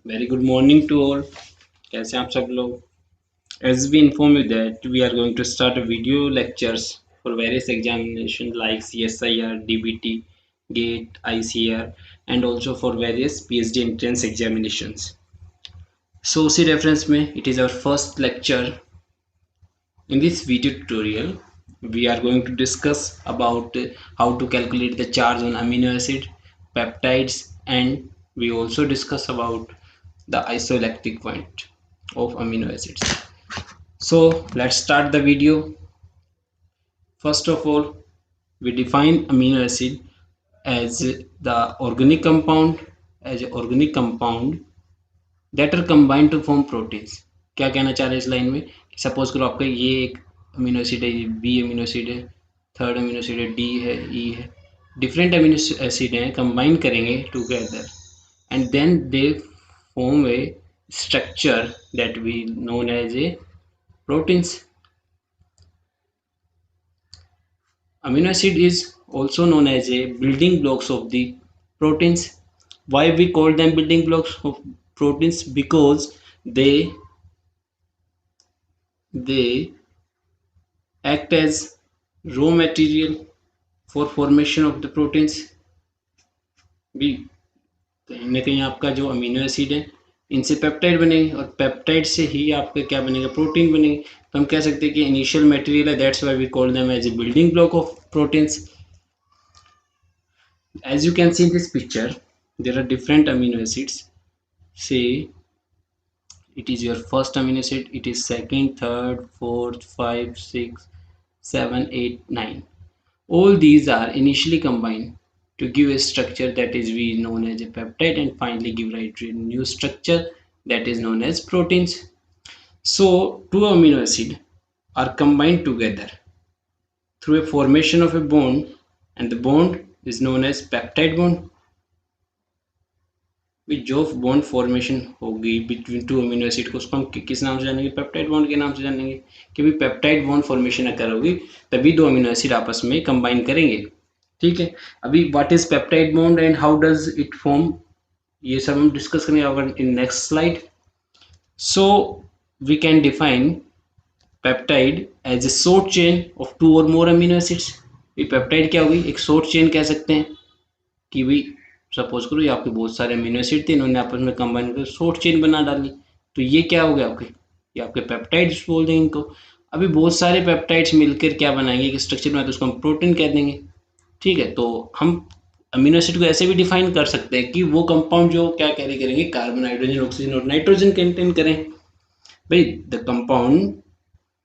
Very good morning to all. कैसे हैं आप सब लोग? As we inform you that we are going to start a video lectures for various examinations like CSIR, DBT, GATE, ICR, and also for various PhD entrance examinations. So उसी reference में it is our first lecture. In this video tutorial, we are going to discuss about how to calculate the charge on amino acid, peptides, and we also discuss about the isoelectric point of amino acids. So let's start the video. First of all, we define amino acid as the organic compound that are combined to form proteins. क्या कहना चाह रहे हैं इस line में? Suppose करो आपका ये एक अमीनो एसिड है, ये बी अमीनो एसिड है, थर्ड अमीनो एसिड है, डी है, ई है, डिफरेंट अमीनो एसिड हैं, कंबाइन करेंगे together and then they form a structure that we known as a proteins. Amino acid is also known as a building blocks of the proteins. Why we call them building blocks of proteins? Because they act as raw material for formation of the proteins. भी कहीं ना कहीं आपका जो amino acid है इनसे peptide बनेंगे और पेप्टाइड से ही आपका क्या बनेगा, प्रोटीन बनेंगे. तो हम कह सकते हैं कि इनिशियल मटेरियल है, that's why we call them as a building block of proteins. As you can see in this picture, there are different amino acids. Say it is your first amino acid, it is second, third, fourth, 5, 6, 7, 8, 9. All these are initially combined to give a structure that is we known as a peptide and finally give rise to a new structure that is known as proteins. So two amino acids are combined together through a formation of a bond and the bond is known as peptide bond. जो bond formation होगी between two amino acid को उसको हम किस नाम से जानेंगे, peptide bond के नाम से जानेंगे. कि भी पेप्टाइड बॉन्ड फॉर्मेशन अगर होगी तभी दो अमीनो एसिड आपस में कंबाइन करेंगे. ठीक है, अभी what is peptide bond and how does it form, ये सब हम डिस्कस करेंगे in next slide. So we can define peptide as a short chain of two or more amino acids. ये पेप्टाइड क्या होगी, एक शॉर्ट चेन कह सकते हैं कि भाई सपोज करो ये आपके बहुत सारे अमीनो एसिड थे, इन्होंने आपस में कंबाइन कर शॉर्ट चेन बना डाली, तो ये क्या हो गया आपके, ये आपके पेप्टाइड्स बोल देंगे इनको. अभी बहुत सारे पेप्टाइड्स मिलकर क्या बनाएंगे, एक स्ट्रक्चर बनाए तो उसको हम प्रोटीन कह देंगे. ठीक है, तो हम अमीनो एसिड को ऐसे भी डिफाइन कर सकते हैं कि वो कंपाउंड जो क्या कैरी करेंगे, कार्बन, हाइड्रोजन, ऑक्सीजन और नाइट्रोजन कंटेन करें. भाई the compound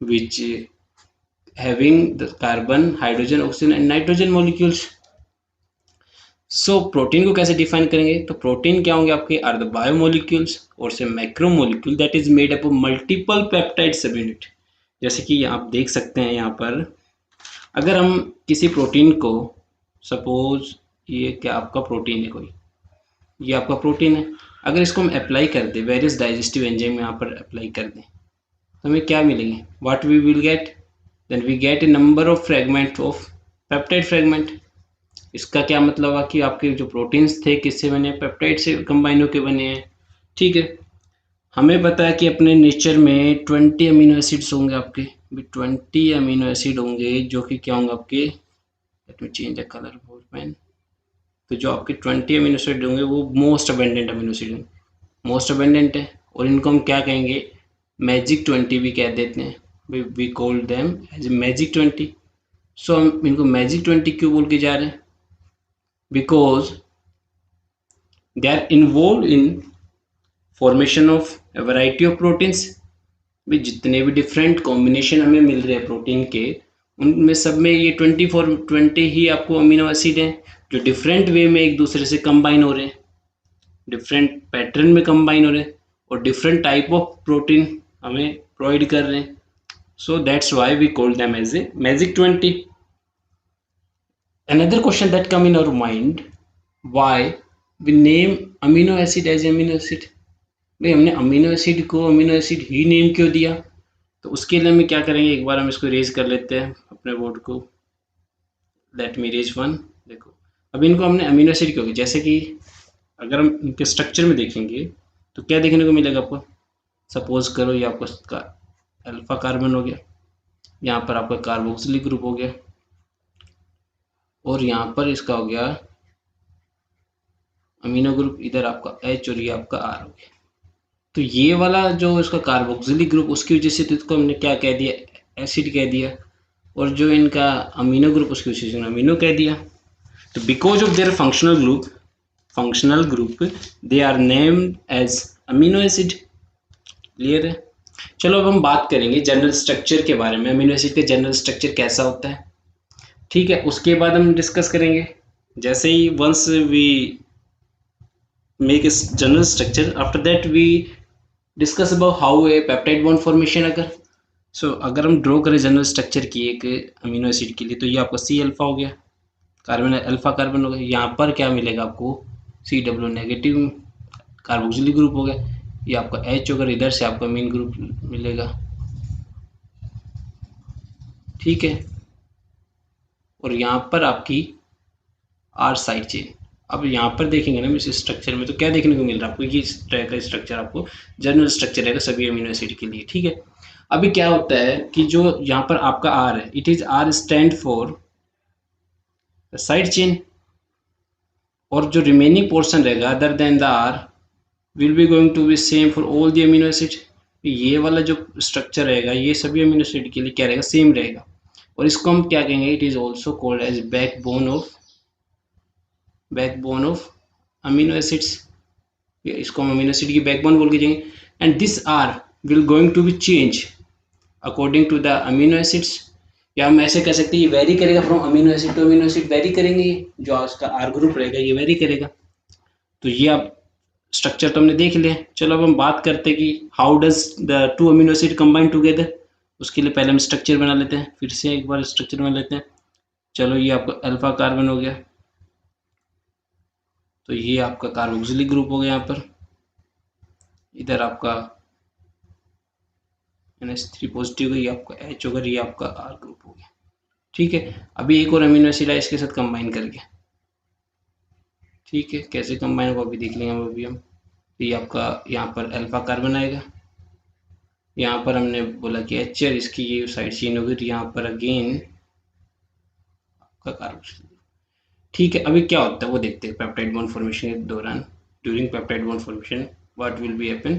which having the carbon, hydrogen, oxygen and nitrogen molecules. So protein को कैसे डिफाइन करेंगे, तो प्रोटीन क्या होंगे आपके, आर द बायोमोलिक्यूल्स और से macromolecule that is made up of multiple peptide सब यूनिट. जैसे कि आप देख सकते हैं यहाँ पर, अगर हम किसी प्रोटीन को, सपोज ये क्या आपका प्रोटीन है, कोई ये आपका प्रोटीन है, अगर इसको हम अप्लाई कर दें, वेरियस डाइजेस्टिव एंजाइम यहाँ पर अप्लाई कर दें, तो हमें क्या मिलेंगे, what we will get, then we get a number of fragment of peptide fragment. इसका क्या मतलब है कि आपके जो प्रोटीन्स थे किससे बने, पेप्टाइड से कंबाइन होकर बने हैं. ठीक है, हमें पता है कि अपने नेचर में 20 अमीनो एसिड्स होंगे आपके, 20 अमीनो एसिड होंगे जो कि क्या होंगे आपके, let me change the colour for pen. तो जो आपके 20 अमीनो एसिड होंगे वो मोस्ट अबेंडेंट अमीनो एसिड हैं, मोस्ट अबेंडेंट है, और इनको हम क्या कहेंगे, मैजिक 20 भी कह देते हैं. We call them as magic 20. So हम इनको मैजिक 20 क्यों बोल के जा रहे हैं, because they are involved in formation of a variety of proteins. भी जितने भी डिफरेंट कॉम्बिनेशन हमें मिल रहे हैं प्रोटीन के, उनमें सब में ये 20 ही आपको अमीनो एसिड हैं जो डिफरेंट वे में एक दूसरे से कंबाइन हो रहे हैं, डिफरेंट पैटर्न में कंबाइन हो रहे हैं और डिफरेंट टाइप ऑफ प्रोटीन हमें प्रोवाइड कर रहे हैं. So that's why we call them as a magic 20. Another question that come in our mind, why we name amino acid as amino acid. भाई हमने अमीनो एसिड को amino acid ही name क्यों दिया, तो उसके लिए हम क्या करेंगे, एक बार हम इसको इरेज कर लेते हैं अपने बोर्ड को. Let me erase one. देखो अब इनको हमने अमीनो एसिड क्यों, जैसे कि अगर हम इनके स्ट्रक्चर में देखेंगे तो क्या देखने को मिलेगा आपको, सपोज करो ये आपका अल्फा कार्बन हो गया, यहाँ पर आपका कार्बोक्सिलिक ग्रुप हो गया, और यहाँ पर इसका हो गया अमीनो ग्रुप, इधर आपका H और ये आपका R हो गया। तो ये वाला जो इसका कार्बोक्सिलिक ग्रुप, उसकी वजह से तो इसको हमने क्या कह दिया, एसिड कह दिया, और जो इनका अमीनो ग्रुप उसकी वजह से अमीनो कह दिया। तो because of their functional group they are named as amino acid. Clear है? चलो अब हम बात करेंगे जनरल स्ट्रक्चर के बारे में, अमीनो एसिड का जनरल स्ट्रक्चर कैसा होता है। ठीक है, उसके बाद हम डिस्कस करेंगे। जैसे ही once we make a general structure, after that we discuss about how a peptide bond formation अगर अगर हम ड्रॉ करें जनरल स्ट्रक्चर की एक अमीनो एसिड के लिए, तो ये आपका सी अल्फा हो गया, कार्बन अल्फा कार्बन हो गया, यहाँ पर क्या मिलेगा आपको, C W negative carboxylic group हो गया, ये आपका एच होगा, इधर से आपका मीन ग्रुप मिलेगा। ठीक है, और यहाँ पर आपकी आर साइड चेन। अब यहाँ पर देखेंगे ना इस स्ट्रक्चर में, तो क्या देखने को मिल रहा है आपको, ये इस तरह का स्ट्रक्चर आपको जनरल स्ट्रक्चर रहेगा सभी अमीनो एसिड के लिए। ठीक है, अभी क्या होता है कि जो यहाँ पर आपका आर है, it is R stand for side chain, और जो रिमेनिंग पोर्शन रहेगा other than the R will be going to be same for all the amino acid. ये वाला जो स्ट्रक्चर रहेगा ये सभी अमीनो एसिड के लिए क्या रहेगा, सेम रहेगा, और इसको हम क्या कहेंगे, it is also called as backbone of amino acids. इसको हम अमीनो एसिड की बैकबोन बोल के जाएंगे। And this R will going to be change according to the amino acids, या हम ऐसे कह सकते हैं ये वेरी करेगा from amino acid to amino acid, vary करेंगे, जो इसका आर ग्रुप रहेगा ये वेरी करेगा। तो ये आप स्ट्रक्चर तो हमने देख लिया। चलो अब हम बात करते हैं कि how does the two amino acid combine together. उसके लिए पहले हम स्ट्रक्चर बना लेते हैं, फिर से एक बार स्ट्रक्चर बना लेते हैं। चलो ये आपका अल्फा कार्बन हो गया, तो ये आपका कार्बोक्सिलिक ग्रुप हो गया, यहाँ पर इधर आपका NH3 पॉजिटिव, ये आपका H होगा, ये आपका R ग्रुप हो गया। ठीक है, अभी एक और अमीनो एसिड है इसके साथ कंबाइन करके। ठीक है, कैसे कंबाइन होगा अभी देख लेंगे अभी हम। ये आपका यहाँ पर अल्फा कार्बन आएगा, यहाँ पर हमने बोला कि H है, इसकी ये साइड चेन होगी, तो यहाँ पर अगेन आपका कार्बोक्सिलिक। ठीक है, अभी क्या होता है वो देखते हैं पेप्टाइड बॉन्ड फॉर्मेशन के दौरान। During peptide bond formation what will be happen.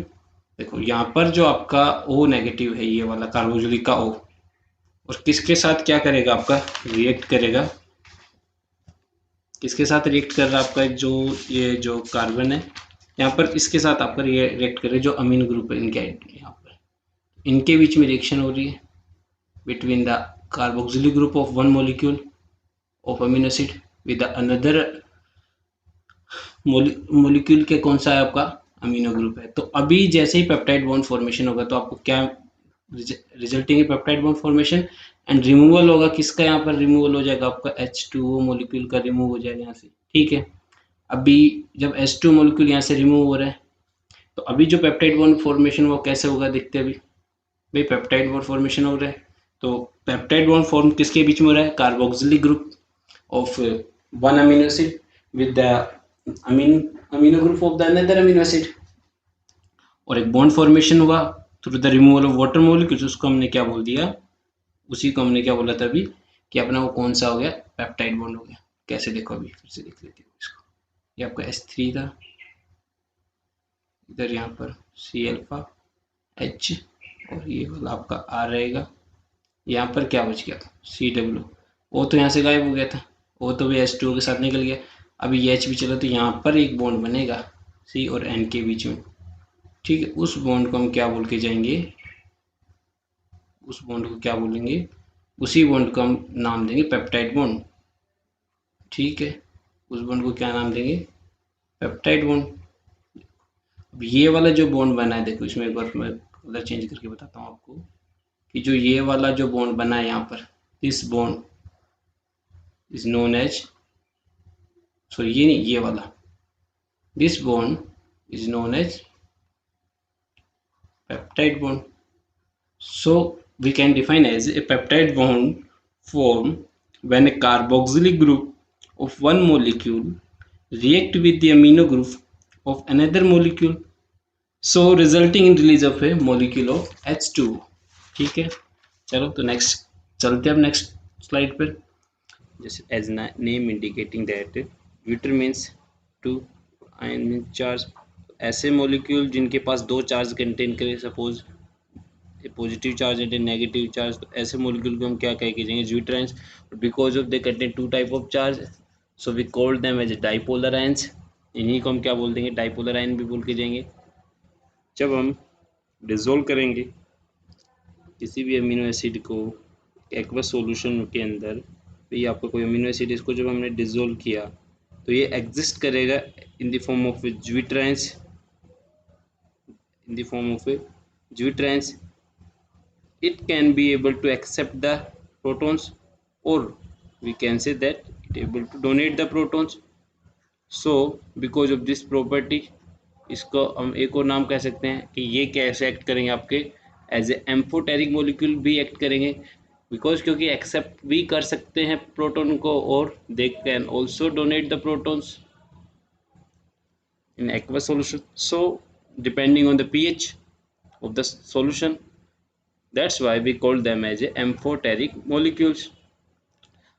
देखो यहाँ पर जो आपका O नेगेटिव है, ये वाला कार्बोक्सिलिक का O, और किसके साथ क्या करेगा, आपका रिएक्ट करेगा, किसके साथ रिएक्ट कर रहा है आपका जो ये जो कार्बन है, यहाँ पर इसके साथ आपका रिएक्ट करे जो अमीनो ग्रुप है इनके, यहाँ पर इनके बीच में रिएक्शन हो रही है between the carboxylic group of one molecule of amino acid with another molecule के कौन सा है आपका अमीनो ग्रुप है। तो अभी जैसे ही पेप्टाइड बॉन्ड फॉर्मेशन होगा तो आपको क्या resulting peptide bond formation and removal होगा, किसका यहाँ पर रिमूवल हो जाएगा, आपका H2O मॉलिक्यूल का रिमूव हो जाएगा यहाँ से। ठीक है, अभी जब H2 मॉलिक्यूल यहाँ से रिमूव हो रहा है, तो अभी जो पेप्टाइड बॉन्ड फॉर्मेशन वो कैसे होगा देखते हैं। अभी भाई पेप्टाइड बॉन्ड फॉर्मेशन हो रहा है, तो पेप्टाइड बॉन्ड फॉर्म किसके बीच में हो रहा है, carboxylic group of one amino acid with the amino group of the another amino acid, और एक बॉन्ड फॉर्मेशन हुआ through the removal of water molecules. उसको हमने क्या बोल दिया, उसी को हमने क्या बोला था अभी कि अपना वो कौन सा हो गया, पेप्टाइड बॉन्ड हो गया। कैसे देखो अभी फिर से देख लेते हैं इसको। ये आपका H3 था, इधर यहाँ पर C अल्फा H, और ये वाला आपका R रहेगा। यहाँ पर क्या बच गया, CW, O तो यहाँ से गायब हो गया था, O तो भी H2O के साथ निकल गया। अभी ये H भी चला, तो यहाँ पर एक बॉन्ड बनेगा C और N के बीच में। ठीक है, उस बॉन्ड को हम क्या बोल के जाएंगे, उस बॉन्ड को क्या बोलेंगे, उसी बॉन्ड को हम नाम देंगे पेप्टाइड बॉन्ड। ठीक है, उस बॉन्ड को क्या नाम देंगे, पेप्टाइड बॉन्ड। अब ये वाला जो बॉन्ड बना है, देखो इसमें एक बार मैं कलर चेंज करके बताता हूँ आपको कि जो ये वाला जो बॉन्ड बना है यहाँ पर, this bond is known as, sorry ये नहीं, ये वाला, this bond is known as peptide bond. So we can define as a peptide bond form when a carboxylic group of one molecule react with the amino group of another molecule. So resulting in release of A molecule of H2। ठीक है, चलो तो next चलते हैं अब next slide पर। जैसे as name indicating that zwitter means two, ion means charge. ऐसे मॉलिक्यूल जिनके पास दो चार्ज कंटेन करें, suppose positive charge and negative charge, तो ऐसे मॉलिक्यूल को हम क्या कह के जाएंगे, zwitterions. Because of they contain two type of charge, so we called them as dipolar ions. इन्हीं को हम क्या बोल देंगे, डाइपोलर आयन भी बोल के जाएंगे। जब हम डिसोल्व करेंगे किसी भी अमीनो एसिड को एक्वस सॉल्यूशन के अंदर, तो ये आपका कोई अमीनो एसिड, इसको जब हमने डिसोल्व किया तो ये एग्जिस्ट करेगा in the form of zwitterions, in the form of a zwitterins. It can be able to accept the protons, or we can say that it able to donate the protons. So because of this property, इसको हम एक और नाम कह सकते हैं कि ये कैसे एक्ट करेंगे, आपके एज ए एम्फोटेरिक मॉलिक्यूल भी एक्ट करेंगे। बिकॉज क्योंकि एक्सेप्ट भी कर सकते हैं प्रोटॉन को, और they can also donate the protons in aqueous solution. So depending on the pH of the solution, that's why we call them as a amphoteric molecules.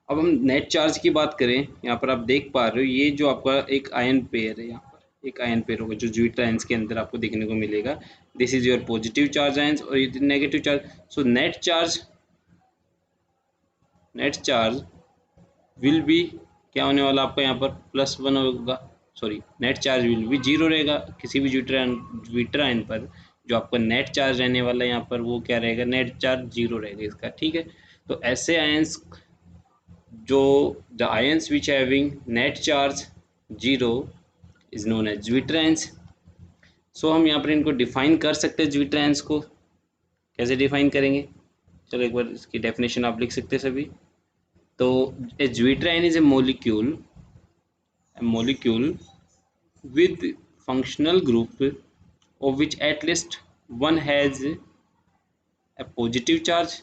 अब हम नेट चार्ज की बात करें, यहाँ पर आप देख पा रहे हो ये जो आपका एक आयन पेयर है, यहाँ पर एक आयन पेयर होगा जो ज्विटर आयंस के अंदर आपको देखने को मिलेगा। This is your positive charge ions और ये negative charge. So net charge will be क्या होने वाला आपका यहाँ पर +1 होगा, sorry net charge will be 0 रहेगा। किसी भी ज्विटर आयन पर जो आपका नेट चार्ज रहने वाला है यहाँ पर वो क्या रहेगा, नेट चार्ज 0 रहेगा इसका। ठीक है, तो ऐसे आयंस जो the ions which having net charge 0 is known as zwitter ions. So हम यहाँ पर इनको डिफाइन कर सकते हैं ज्विटर आयंस को। कैसे डिफाइन करेंगे, चलो एक बार इसकी डेफिनेशन आप लिख सकते हैं सभी। तो a zwitterine is a molecule with functional group of which at least one has a positive charge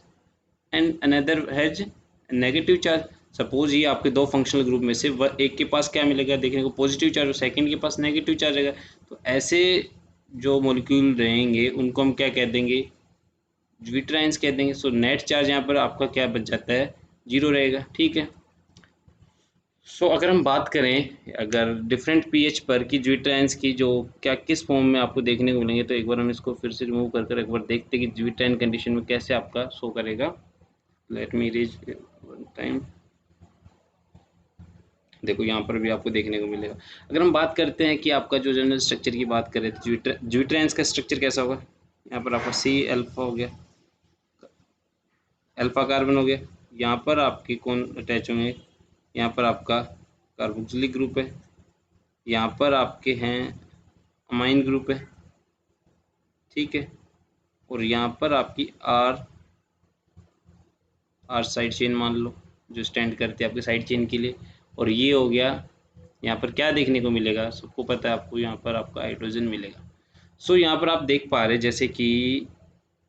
and another has a negative charge. Suppose ये आपके दो फंक्शनल ग्रुप में से एक के पास क्या मिलेगा देखने को, पॉजिटिव चार्ज, और सेकंड के पास नेगेटिव चार्ज रहेगा। तो ऐसे जो मॉलिक्यूल रहेंगे उनको हम क्या कह देंगे, ज्विटराइंस कह देंगे। सो नेट चार्ज यहाँ पर आपका क्या बच जाता है, 0 रहेगा। ठीक है, सो अगर हम बात करें अगर डिफरेंट पीएच पर की ज्विटराइंस की जो क्या किस फॉर्म में आपको देखने को मिलेंगे, तो एक बार हम इसको फिर से रिमूव कर एक बार देखते हैं कि ज्विटराइन कंडीशन में कैसे आपका शो करेगा। Let me reach one time. देखो यहाँ पर भी आपको देखने को मिलेगा। अगर हम बात करते हैं कि आपका जो जनरल स्ट्रक्चर की बात करें तो ज्विटराइंस का स्ट्रक्चर कैसा होगा, यहाँ पर आपका सी अल्फा हो गया, अल्फा कार्बन हो गया। यहाँ पर आपके कौन अटैच होंगे, यहाँ पर आपका कार्बोक्सिलिक ग्रुप है, यहाँ पर आपके हैं अमाइन ग्रुप है। ठीक है, और यहाँ पर आपकी आर साइड चेन मान लो जो स्टैंड करते हैं आपके साइड चेन के लिए। और ये हो गया, यहाँ पर क्या देखने को मिलेगा, सबको पता है आपको, यहाँ पर आपका हाइड्रोजन मिलेगा। सो यहाँ पर आप देख पा रहे जैसे कि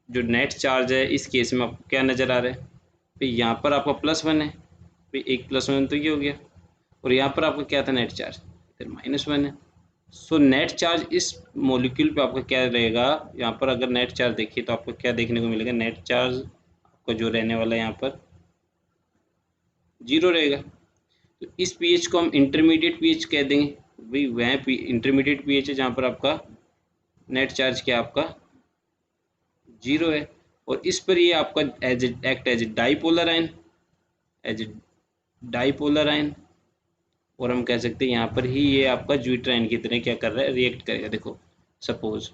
जो नेट चार्ज है इस केस में आपको क्या नज़र आ रहा है, फिर यहाँ पर आपका +1 है, फिर एक +1 तो ये हो गया, और यहाँ पर आपका क्या था नेट चार्ज, फिर -1 है। सो नेट चार्ज इस मॉलिक्यूल पे आपका क्या रहेगा, यहाँ पर अगर नेट चार्ज देखिए तो आपको क्या देखने को मिलेगा, नेट चार्ज आपका जो रहने वाला है यहाँ पर 0 रहेगा। तो इस पीएच को हम इंटरमीडिएट पीएच कह देंगे, भाई वह इंटरमीडिएट पीएच है जहाँ पर आपका नेट चार्ज क्या आपका 0 है। और इस पर ये आपका act as a dipolar ion, as a dipolar ion. और हम कह सकते हैं यहाँ पर ही ये आपका ज्विटराइन की तरह क्या कर रहा है, रिएक्ट करेगा। देखो सपोज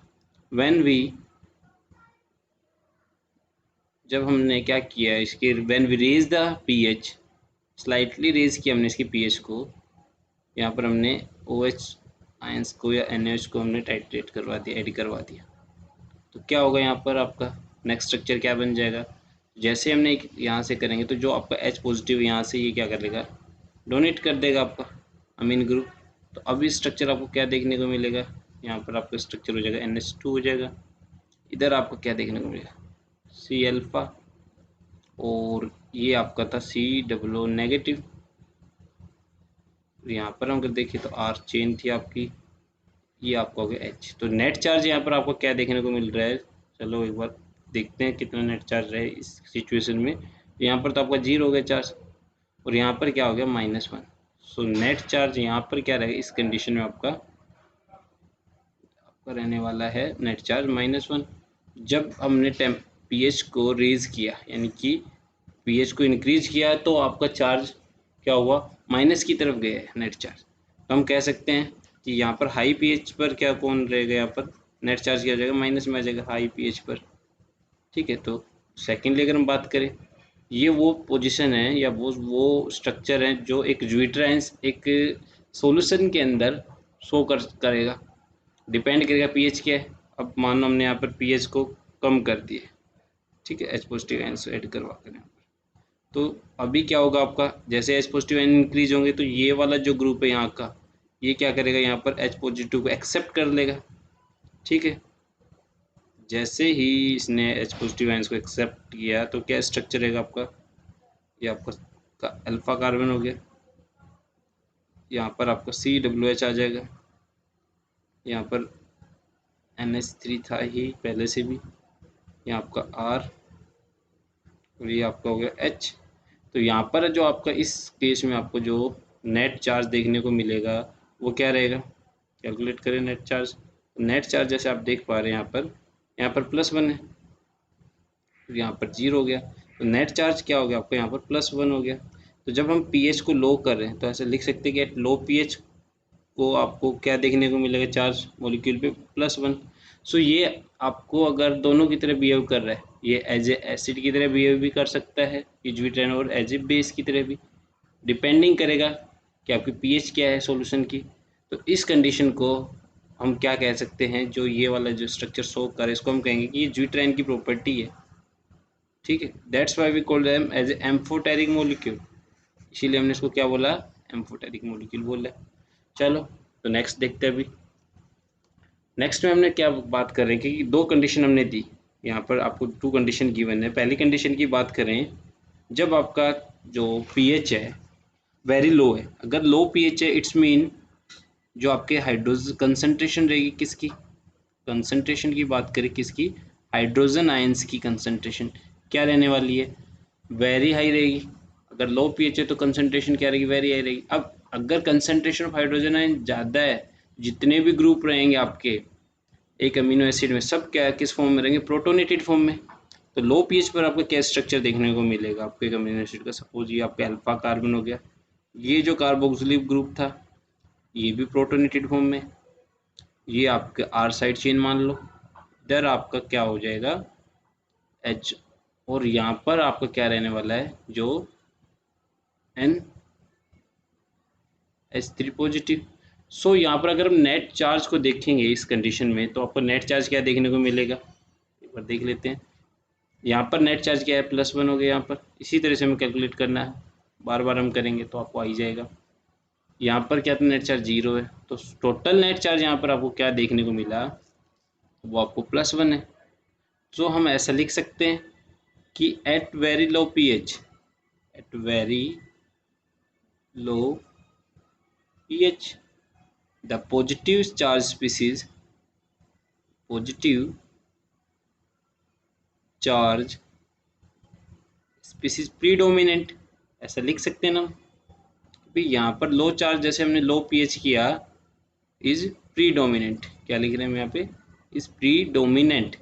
जब हमने क्या किया इसके, when we raise the pH, slightly raise किया हमने इसकी पीएच को, यहाँ पर हमने OH आयंस को या NaOH को हमने टाइट्रेट करवा दिया, ऐड करवा दिया, तो क्या होगा यहाँ पर आपका नेक्स्ट स्ट्रक्चर क्या बन जाएगा। जैसे हमने एक यहाँ से करेंगे तो जो आपका H पॉजिटिव यहाँ से ये क्या कर लेगा, डोनेट कर देगा आपका अमीन ग्रुप। तो अब इस स्ट्रक्चर आपको क्या देखने को मिलेगा, यहाँ पर आपका स्ट्रक्चर हो जाएगा NH2 हो जाएगा। इधर आपको क्या देखने को मिलेगा, C अल्फा, और ये आपका था C नेगेटिव। यहाँ पर हम अगर देखें तो R चेन थी आपकी, ये आपका हो गया H। तो नेट चार्ज यहाँ पर आपको क्या देखने को मिल रहा है, चलो एक बार देखते हैं कितना नेट चार्ज है इस सिचुएशन में। यहाँ पर तो आपका 0 हो गया चार्ज, और यहाँ पर क्या हो गया -1। सो नेट चार्ज यहाँ पर क्या रहेगा इस कंडीशन में, आपका रहने वाला है नेट चार्ज -1। जब हमने pH को रेज किया, यानी कि pH को इंक्रीज किया, तो आपका चार्ज क्या हुआ, माइनस की तरफ गया है नेट चार्ज। तो हम कह सकते हैं कि यहाँ पर हाई pH पर क्या कौन रहेगा, यहाँ पर नेट चार्ज क्या हो जाएगा, माइनस में आ जाएगा हाई pH पर। ठीक है, तो सेकेंडली अगर हम बात करें, ये वो पोजीशन है या वो स्ट्रक्चर है जो एक ज्यूट्राइंस एक सॉल्यूशन के अंदर शो करेगा। डिपेंड करेगा पीएच क्या है। अब मान लो हमने यहाँ पर पीएच को कम कर दिए, ठीक है, एच पॉजिटिव आयंस ऐड करवा कर यहाँ पर, तो अभी क्या होगा आपका, जैसे एच पॉजिटिव आयन इंक्रीज होंगे तो ये वाला जो ग्रुप है यहाँ का, ये क्या करेगा, यहाँ पर एच पॉजिटिव को एक्सेप्ट कर लेगा। ठीक है, जैसे ही इसने एच पॉजिटिव आयंस को एक्सेप्ट किया तो क्या स्ट्रक्चर रहेगा आपका, ये आपका अल्फा कार्बन हो गया, यहाँ पर आपका COOH आ जाएगा, यहाँ पर NH3 था ही पहले से भी, यहाँ आपका R, और ये आपका हो गया H। तो यहाँ पर जो आपका इस केस में आपको जो नेट चार्ज देखने को मिलेगा वो क्या रहेगा, कैलकुलेट करें नेट चार्ज। नेट चार्ज जैसे आप देख पा रहे हैं यहाँ पर +1 है, तो यहाँ पर 0 हो गया, तो नेट चार्ज क्या हो गया आपको, यहाँ पर +1 हो गया। तो जब हम pH को लो कर रहे हैं तो ऐसे लिख सकते हैं कि एट लो pH को आपको क्या देखने को मिलेगा, चार्ज मॉलिक्यूल पे +1। सो ये आपको अगर दोनों की तरह बिहेव कर रहा है, ये एज ए एसिड की तरह बिहेव भी कर सकता है यूज्यूट्रेन, और एज ए बेस की तरह भी, डिपेंडिंग करेगा कि आपकी पीएच क्या है सॉल्यूशन की। तो इस कंडीशन को हम क्या कह सकते हैं, जो ये वाला जो स्ट्रक्चर शो कर इसको हम कहेंगे कि ये यूज्यूट्रेन की प्रॉपर्टी है। ठीक है, that's why we call them as a amphoteric molecule, इसीलिए हमने इसको क्या बोला, एम्फोटेरिक मॉलिक्यूल बोला। चलो तो नेक्स्ट देखते हैं। अभी नेक्स्ट में हमने क्या बात कर रहे हैं कि दो कंडीशन हमने दी, यहाँ पर आपको 2 कंडीशन गिवन है। पहली कंडीशन की बात करें, जब आपका जो पीएच है वेरी लो है, अगर लो पीएच है इट्स मीन जो आपके हाइड्रोजन कंसंट्रेशन रहेगी, किसकी कंसंट्रेशन की बात करें, किसकी, हाइड्रोजन आयंस की कंसंट्रेशन क्या रहने वाली है, वेरी हाई रहेगी। अगर लो पीएच है तो कंसंट्रेशन क्या रहेगी, वेरी हाई रहेगी। अब अगर कंसंट्रेशन ऑफ हाइड्रोजन आयन ज़्यादा है, जितने भी ग्रुप रहेंगे आपके एक अमीनो एसिड में, सब क्या किस फॉर्म में रहेंगे, प्रोटोनेटेड फॉर्म में। तो लो पीएच पर आपको क्या स्ट्रक्चर देखने को मिलेगा, आपको एक अमीनो एसिड का, सपोज ये आपका अल्फा कार्बन हो गया, ये जो कार्बोक्सिलिक ग्रुप था ये भी प्रोटोनेटेड फॉर्म में, ये आपके आर साइड चेन मान लो, इधर आपका क्या हो जाएगा H, और यहाँ पर आपका क्या रहने वाला है, जो NH3 पॉजिटिव। सो यहाँ पर अगर हम नेट चार्ज को देखेंगे इस कंडीशन में, तो आपको नेट चार्ज क्या देखने को मिलेगा, एक बार देख लेते हैं। यहाँ पर नेट चार्ज क्या है, +1 हो गया। यहाँ पर इसी तरह से हमें कैलकुलेट करना है, बार बार हम करेंगे तो आपको आ ही जाएगा। यहाँ पर क्या था, नेट चार्ज 0 है, तो टोटल नेट चार्ज यहाँ पर आपको क्या देखने को मिला, वो आपको +1 है। तो हम ऐसा लिख सकते हैं कि at very low pH, at very low pH the positive charge species predominant, ऐसा लिख सकते हैं ना भाई। यहाँ पर लो चार्ज जैसे हमने लो pH किया, इज प्रीडोमिनेंट, क्या लिख रहे हैं हम यहाँ पे, इज प्रीडोमिनेंट,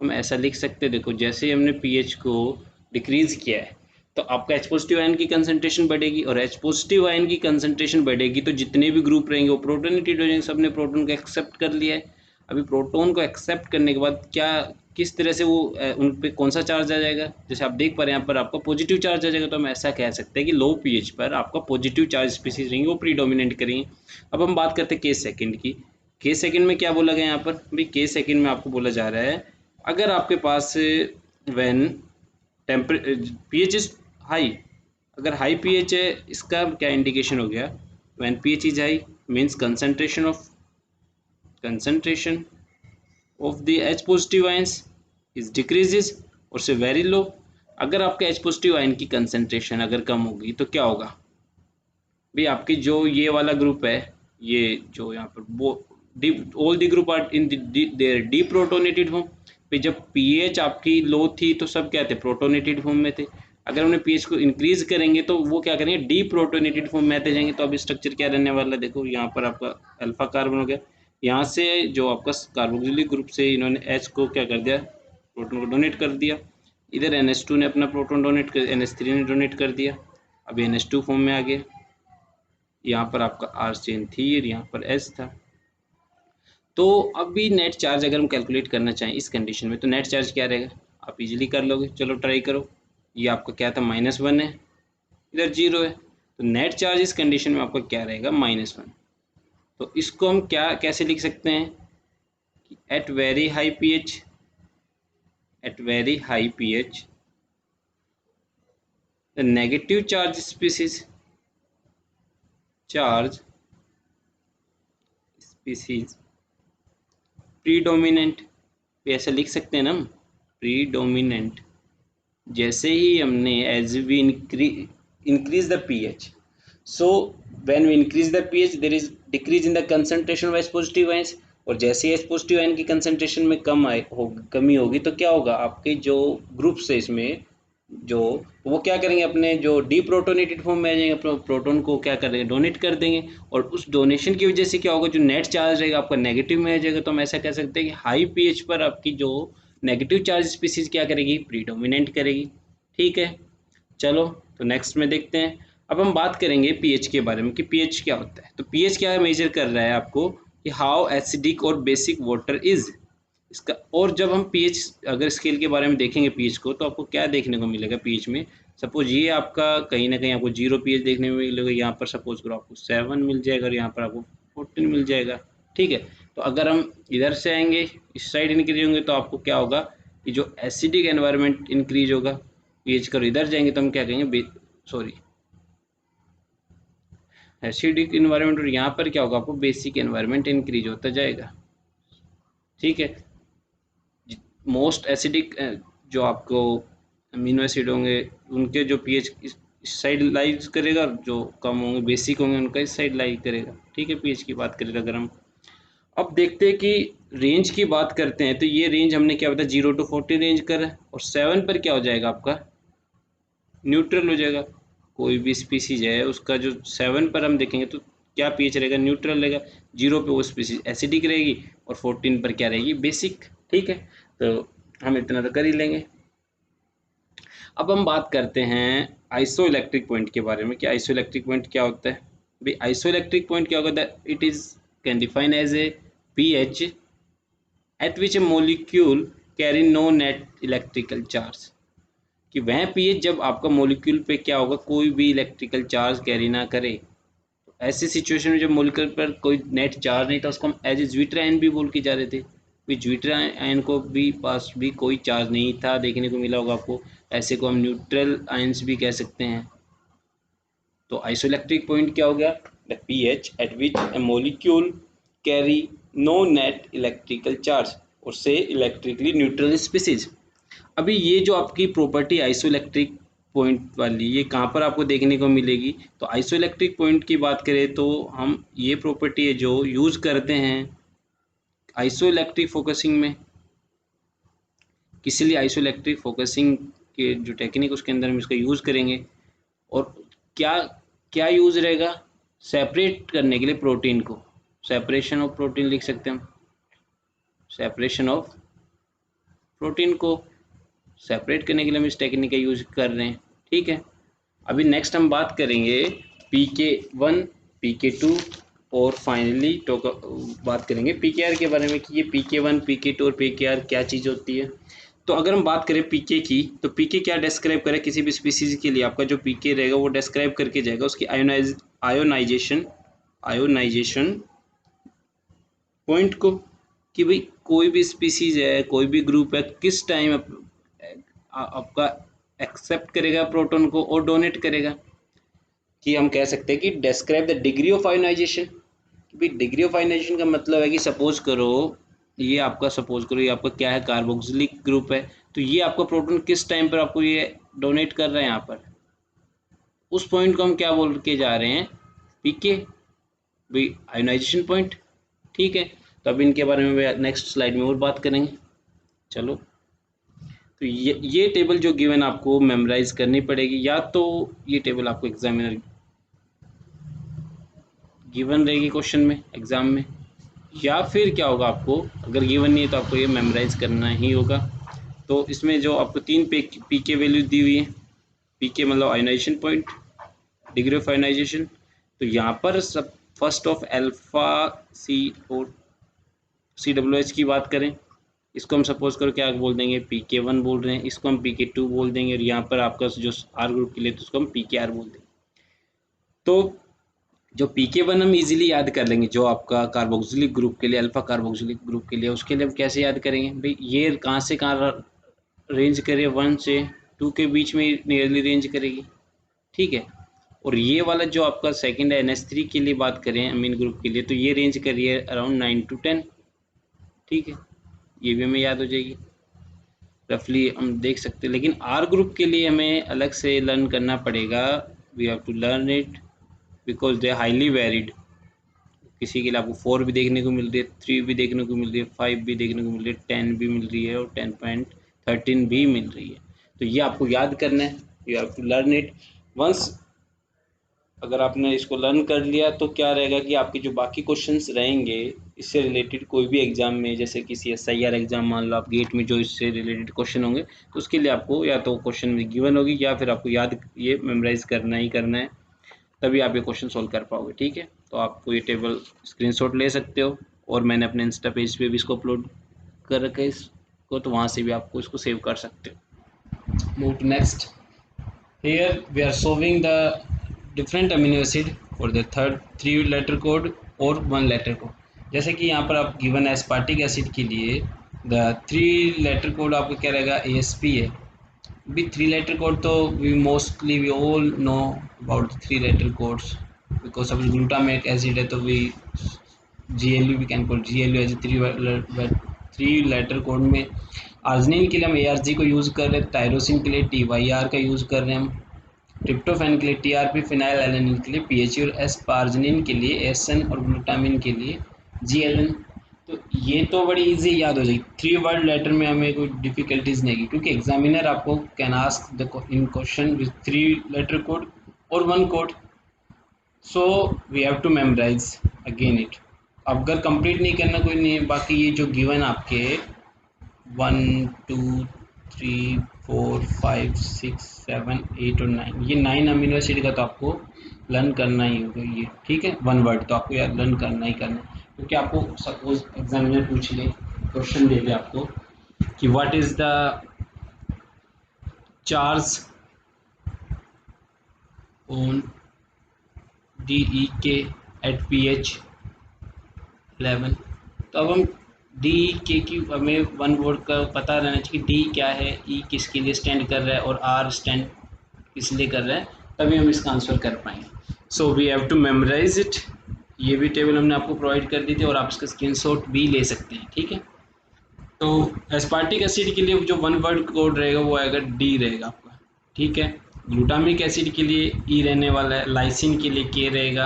हम ऐसा लिख सकते हैं। देखो जैसे ही हमने pH को डिक्रीज किया है तो आपका H पॉजिटिव आयन की कंसंट्रेशन बढ़ेगी, और H पॉजिटिव आयन की कंसंट्रेशन बढ़ेगी तो जितने भी ग्रुप रहेंगे वो प्रोटोनेटेड हो जाएंगे। सबने प्रोटोन को एक्सेप्ट कर लिया है। अभी प्रोटोन को एक्सेप्ट करने के बाद क्या, किस तरह से वो उन पे कौन सा चार्ज आ जाएगा, जैसे आप देख पा रहे हैं यहाँ पर आपका पॉजिटिव चार्ज आ जाएगा। तो हम ऐसा कह सकते हैं कि लो पीएच पर आपका पॉजिटिव चार्ज स्पीसीज रहेंगे, वो प्रीडोमिनेंट करेंगे। अब हम बात करते हैं केस सेकंड की। केस सेकंड में क्या बोला गया यहाँ पर, भाई केस सेकंड में आपको बोला जा रहा है, अगर आपके पास व्हेन पीएच इज हाई, अगर हाई पीएच है, इसका क्या इंडिकेशन हो गया, when pH is high means concentration of the H positive ions is decreases, और से वेरी लो। अगर आपके H पॉजिटिव आयन की कंसंट्रेशन अगर कम होगी तो क्या होगा भाई, आपकी जो ये वाला ग्रुप है, ये जो यहाँ पर वो all the group are in their deprotonated form. फिर जब पीएच आपकी लो थी तो सब क्या थे, प्रोटोनेटेड फॉर्म में थे। अगर हमने पीएच को इंक्रीज करेंगे तो वो क्या करेंगे, डीप्रोटोनेटेड फॉर्म में आते जाएंगे। तो अब स्ट्रक्चर क्या रहने वाला है, देखो यहाँ पर आपका अल्फा कार्बन हो गया, यहाँ से जो आपका कार्बोक्सिलिक ग्रुप से इन्होंने एच को क्या कर दिया, प्रोटोन को डोनेट कर दिया। इधर NH2 ने अपना प्रोटोन डोनेट कर, NH3 ने डोनेट कर दिया, अब NH2 फॉर्म में आ गया। यहाँ पर आपका R चेन थी और यहाँ पर H था। तो अभी नेट चार्ज अगर हम कैलकुलेट करना चाहें इस कंडीशन में, तो नेट चार्ज क्या रहेगा, आप इजीली कर लोगे। चलो ट्राई करो। ये आपका क्या था, -1 है, इधर 0 है, तो नेट चार्ज इस कंडीशन में आपका क्या रहेगा, -1। तो इसको हम क्या कैसे लिख सकते हैं, at very high pH, at very high pH the negative charge species predominant, ऐसा लिख सकते हैं ना हम, प्रीडोमिनेंट। जैसे ही हमने as we increase the pH, so when we increase the pH there is decrease in the concentration of H positive ions, और जैसे ही H positive ion की concentration में कमी होगी तो क्या होगा, आपके जो ग्रुप्स है इसमें जो, वो क्या करेंगे, अपने जो डीप्रोटोनेटेड फॉर्म में आ जाएंगे, अपने प्रोटोन को क्या करेंगे, डोनेट कर देंगे। और उस डोनेशन की वजह से क्या होगा, जो नेट चार्ज रहेगा आपका नेगेटिव में आ जाएगा। तो हम ऐसा कह सकते हैं कि हाई पीएच पर आपकी जो नेगेटिव चार्ज स्पीसीज क्या करेगी, प्रीडोमिनेंट करेगी। ठीक है, चलो तो नेक्स्ट में देखते हैं। अब हम बात करेंगे पीएच के बारे में कि पीएच क्या होता है। तो पीएच क्या मेजर कर रहा है आपको, कि हाउ एसिडिक और बेसिक वाटर इज इसका। और जब हम पीएच अगर स्केल के बारे में देखेंगे पीएच को, तो आपको क्या देखने को मिलेगा पीएच में, सपोज ये आपका कहीं ना कहीं आपको 0 पीएच देखने में मिलेगा, यहाँ पर सपोज करो आपको 7 मिल जाएगा और यहाँ पर आपको 14 मिल जाएगा। ठीक है, तो अगर हम इधर से आएंगे, इस साइड इंक्रीज होंगे, तो आपको क्या होगा कि जो एसिडिक एनवायरनमेंट इंक्रीज होगा। पीएच कर इधर जाएंगे तो हम क्या कहेंगे, सॉरी एसिडिक एनवायरनमेंट, और यहाँ पर क्या होगा, आपको बेसिक एनवायरनमेंट इंक्रीज होता जाएगा। ठीक है, मोस्ट एसिडिक जो आपको अमीनो एसिड होंगे उनके जो पीएच इस साइड लाइज करेगा, और जो कम होंगे बेसिक होंगे उनका इस साइड लाइज करेगा। ठीक है, पीएच की बात करें अगर हम अब देखते हैं कि रेंज की बात करते हैं, तो ये रेंज हमने क्या बताया, 0 to 40 रेंज कर है, और 7 पर क्या हो जाएगा आपका, न्यूट्रल हो जाएगा। कोई भी स्पीसीज है उसका जो 7 पर हम देखेंगे तो क्या पीएच रहेगा, न्यूट्रल रहेगा। 0 पे वो स्पीसीज एसिडिक रहेगी और 14 पर क्या रहेगी, बेसिक। ठीक है, तो हम इतना तो कर ही लेंगे। अब हम बात करते हैं आइसोइलेक्ट्रिक पॉइंट के बारे में कि आइसोइलेक्ट्रिक पॉइंट क्या होता है। भाई आइसोइलेक्ट्रिक पॉइंट क्या होता है, it is can define as a pH at which a molecule carry no net electrical charge, कि वह पीएच जब आपका मॉलिक्यूल पे क्या होगा, कोई भी इलेक्ट्रिकल चार्ज कैरी ना करे। तो ऐसी सिचुएशन में जब मॉलिक्यूल पर कोई नेट चार्ज नहीं था, उसको हम एज ए ज्विटर आयन भी बोल के जा रहे थे। ज्विटर आयन को भी पास भी कोई चार्ज नहीं था, देखने को मिला होगा आपको, ऐसे को हम न्यूट्रल आयंस भी कह सकते हैं। तो आइसोइलेक्ट्रिक पॉइंट क्या हो गया, the pH at which a molecule carry no net electrical charge, उससे इलेक्ट्रिकली न्यूट्रल स्पीसीज। अभी ये जो आपकी प्रॉपर्टी आइसोइलेक्ट्रिक पॉइंट वाली, ये कहाँ पर आपको देखने को मिलेगी, तो आइसोइलेक्ट्रिक पॉइंट की बात करें तो हम ये प्रॉपर्टी है जो यूज़ करते हैं आइसोइलेक्ट्रिक फोकसिंग में। किसी लिए आइसोइलेक्ट्रिक फोकसिंग के जो टेक्निक उसके अंदर हम इसका यूज़ करेंगे। और क्या क्या यूज़ रहेगा, सेपरेट करने के लिए प्रोटीन को, सेपरेशन ऑफ प्रोटीन लिख सकते हैं हम, सेपरेशन ऑफ प्रोटीन को सेपरेट करने के लिए हम इस टेक्निक का यूज कर रहे हैं। ठीक है, अभी नेक्स्ट हम बात करेंगे PK1 PK2 और फाइनली बात करेंगे PKR के बारे में कि ये PK1 PK2 और PKR क्या चीज़ होती है। तो अगर हम बात करें PK की, तो PK क्या डिस्क्राइब करे, किसी भी स्पीसीज के लिए आपका जो PK रहेगा वो डिस्क्राइब करके जाएगा उसकी आयोनाइजेशन पॉइंट को, कि भाई कोई भी स्पीसीज है, कोई भी ग्रुप है, किस टाइम आपका एक्सेप्ट करेगा प्रोटॉन को और डोनेट करेगा। कि हम कह सकते हैं कि describe the degree of ionization. भाई डिग्री ऑफ आयोनाइजेशन का मतलब है कि सपोज करो ये आपका क्या है, कार्बोक्सिलिक ग्रुप है, तो ये आपका प्रोटॉन किस टाइम पर आपको ये डोनेट कर रहा है, यहाँ पर उस पॉइंट को हम क्या बोल के जा रहे हैं, PK, भाई आयोनाइजेशन पॉइंट। ठीक है, तो अब इनके बारे में नेक्स्ट स्लाइड में और बात करेंगे। चलो, तो ये टेबल जो गिवन आपको मेमोराइज करनी पड़ेगी, या तो ये टेबल आपको एग्जामिनर गिवन रहेगी क्वेश्चन में एग्जाम में, या फिर क्या होगा, आपको अगर गिवन नहीं है तो आपको ये मेमोराइज करना ही होगा। तो इसमें जो आपको 3 पी के वैल्यूज दी हुई है, पी के मतलब ionization point, degree of ionization. तो यहाँ पर सब फर्स्ट ऑफ अल्फा सी और COOH की बात करें, इसको हम सपोज करो क्या बोल देंगे, PK1 बोल रहे हैं, इसको हम PK2 बोल देंगे, और यहाँ पर आपका जो R ग्रुप के लिए तो उसको हम PKR बोल देंगे। तो जो PK1 हम इजीली याद कर लेंगे, जो आपका कार्बोक्सिलिक ग्रुप के लिए, अल्फा कार्बोक्सिलिक ग्रुप के लिए, उसके लिए हम कैसे याद करेंगे भाई, ये कहाँ से कहाँ रेंज करे, 1 से 2 के बीच में नियरली रेंज करेगी, ठीक है। और ये वाला जो आपका सेकंड है NH3 के लिए बात करें अमीन ग्रुप के लिए, तो ये रेंज करी है अराउंड 9 to 10, ठीक है, ये भी हमें याद हो जाएगी, रफली हम देख सकते हैं। लेकिन R ग्रुप के लिए हमें अलग से लर्न करना पड़ेगा, we have to learn it because they highly varied. किसी के लिए आपको 4 भी देखने को मिल रही है, 3 भी देखने को मिल रही है, 5 भी देखने को मिल रही है, 10 भी मिल रही है, और 10.13 भी मिल रही है। तो ये आपको याद करना है, you have to learn it once. अगर आपने इसको लर्न कर लिया तो क्या रहेगा कि आपके जो बाकी क्वेश्चंस रहेंगे इससे रिलेटेड, कोई भी एग्जाम में, जैसे किसी SIR एग्जाम मान लो आप गेट में, जो इससे रिलेटेड क्वेश्चन होंगे, तो उसके लिए आपको या तो क्वेश्चन में गिवन होगी, या फिर आपको याद ये मेमोराइज करना ही करना है, तभी आप ये क्वेश्चन सॉल्व कर पाओगे, ठीक है। तो आपको ये टेबल स्क्रीनशॉट ले सकते हो, और मैंने अपने इंस्टा पेज पे भी इसको अपलोड कर रखा है इसको, तो वहाँ से भी आपको इसको सेव कर सकते हो। Move to next. Here we are solving the different amino acid for the third 3 letter code और 1 लेटर कोड। जैसे कि यहाँ पर आप गिवन है एस्पार्टिक एसिड के लिए द 3 लेटर कोड आपको क्या रहेगा, ASP है। भी 3 letter code, तो we all know about the 3 letter codes because of glutamic acid है, तो GLU we can call GLU as a 3 letter code में। आर्जिनिन के लिए हम ARG को यूज़ कर रहे हैं, टायरोसिन के लिए TYR का यूज़ कर रहे हैं हम, ट्रिप्टोफैन के लिए TRP, फिनाइल एलानिन के लिए PHE, और एस्पार्जिनिन के लिए SN, और ग्लूटामिन के लिए GLN। तो ये तो बड़ी इजी याद हो जाएगी, 3 वर्ड लेटर में हमें कोई डिफिकल्टीज नहीं है, क्योंकि एग्जामिनर आपको can ask the in question with 3 letter code और 1 code, so we have to memorize again it. अब अगर कंप्लीट नहीं करना कोई नहीं है, बाकी ये जो गिवन आपके 1 2 3 4 5 6 7 8 और 9, ये 9 अमीनो एसिड का तो आपको लर्न करना ही होगा ये, ठीक है। 1 वर्ड तो आपको यार लर्न करना ही करना है, क्योंकि आपको सपोज एग्जामिनर पूछ ले, क्वेश्चन दे दे आपको कि what is the charge on DEK at pH 11। तो अब हम DEK की हमें 1 वर्ड का पता रहना चाहिए, D क्या है, E किसके लिए स्टैंड कर रहा है, और R स्टैंड किस लिए कर रहा है, तभी हम इसका आंसर कर पाएंगे। So we have to memorize it. ये भी टेबल हमने आपको प्रोवाइड कर दी थी, और आप इसका स्क्रीनशॉट भी ले सकते हैं, ठीक है। तो एस्पार्टिक एसिड के लिए जो 1 वर्ड कोड रहेगा वो आएगा D रहेगा आपका, ठीक है। ग्लूटामिक एसिड के लिए E रहने वाला है, लाइसिन के लिए K रहेगा,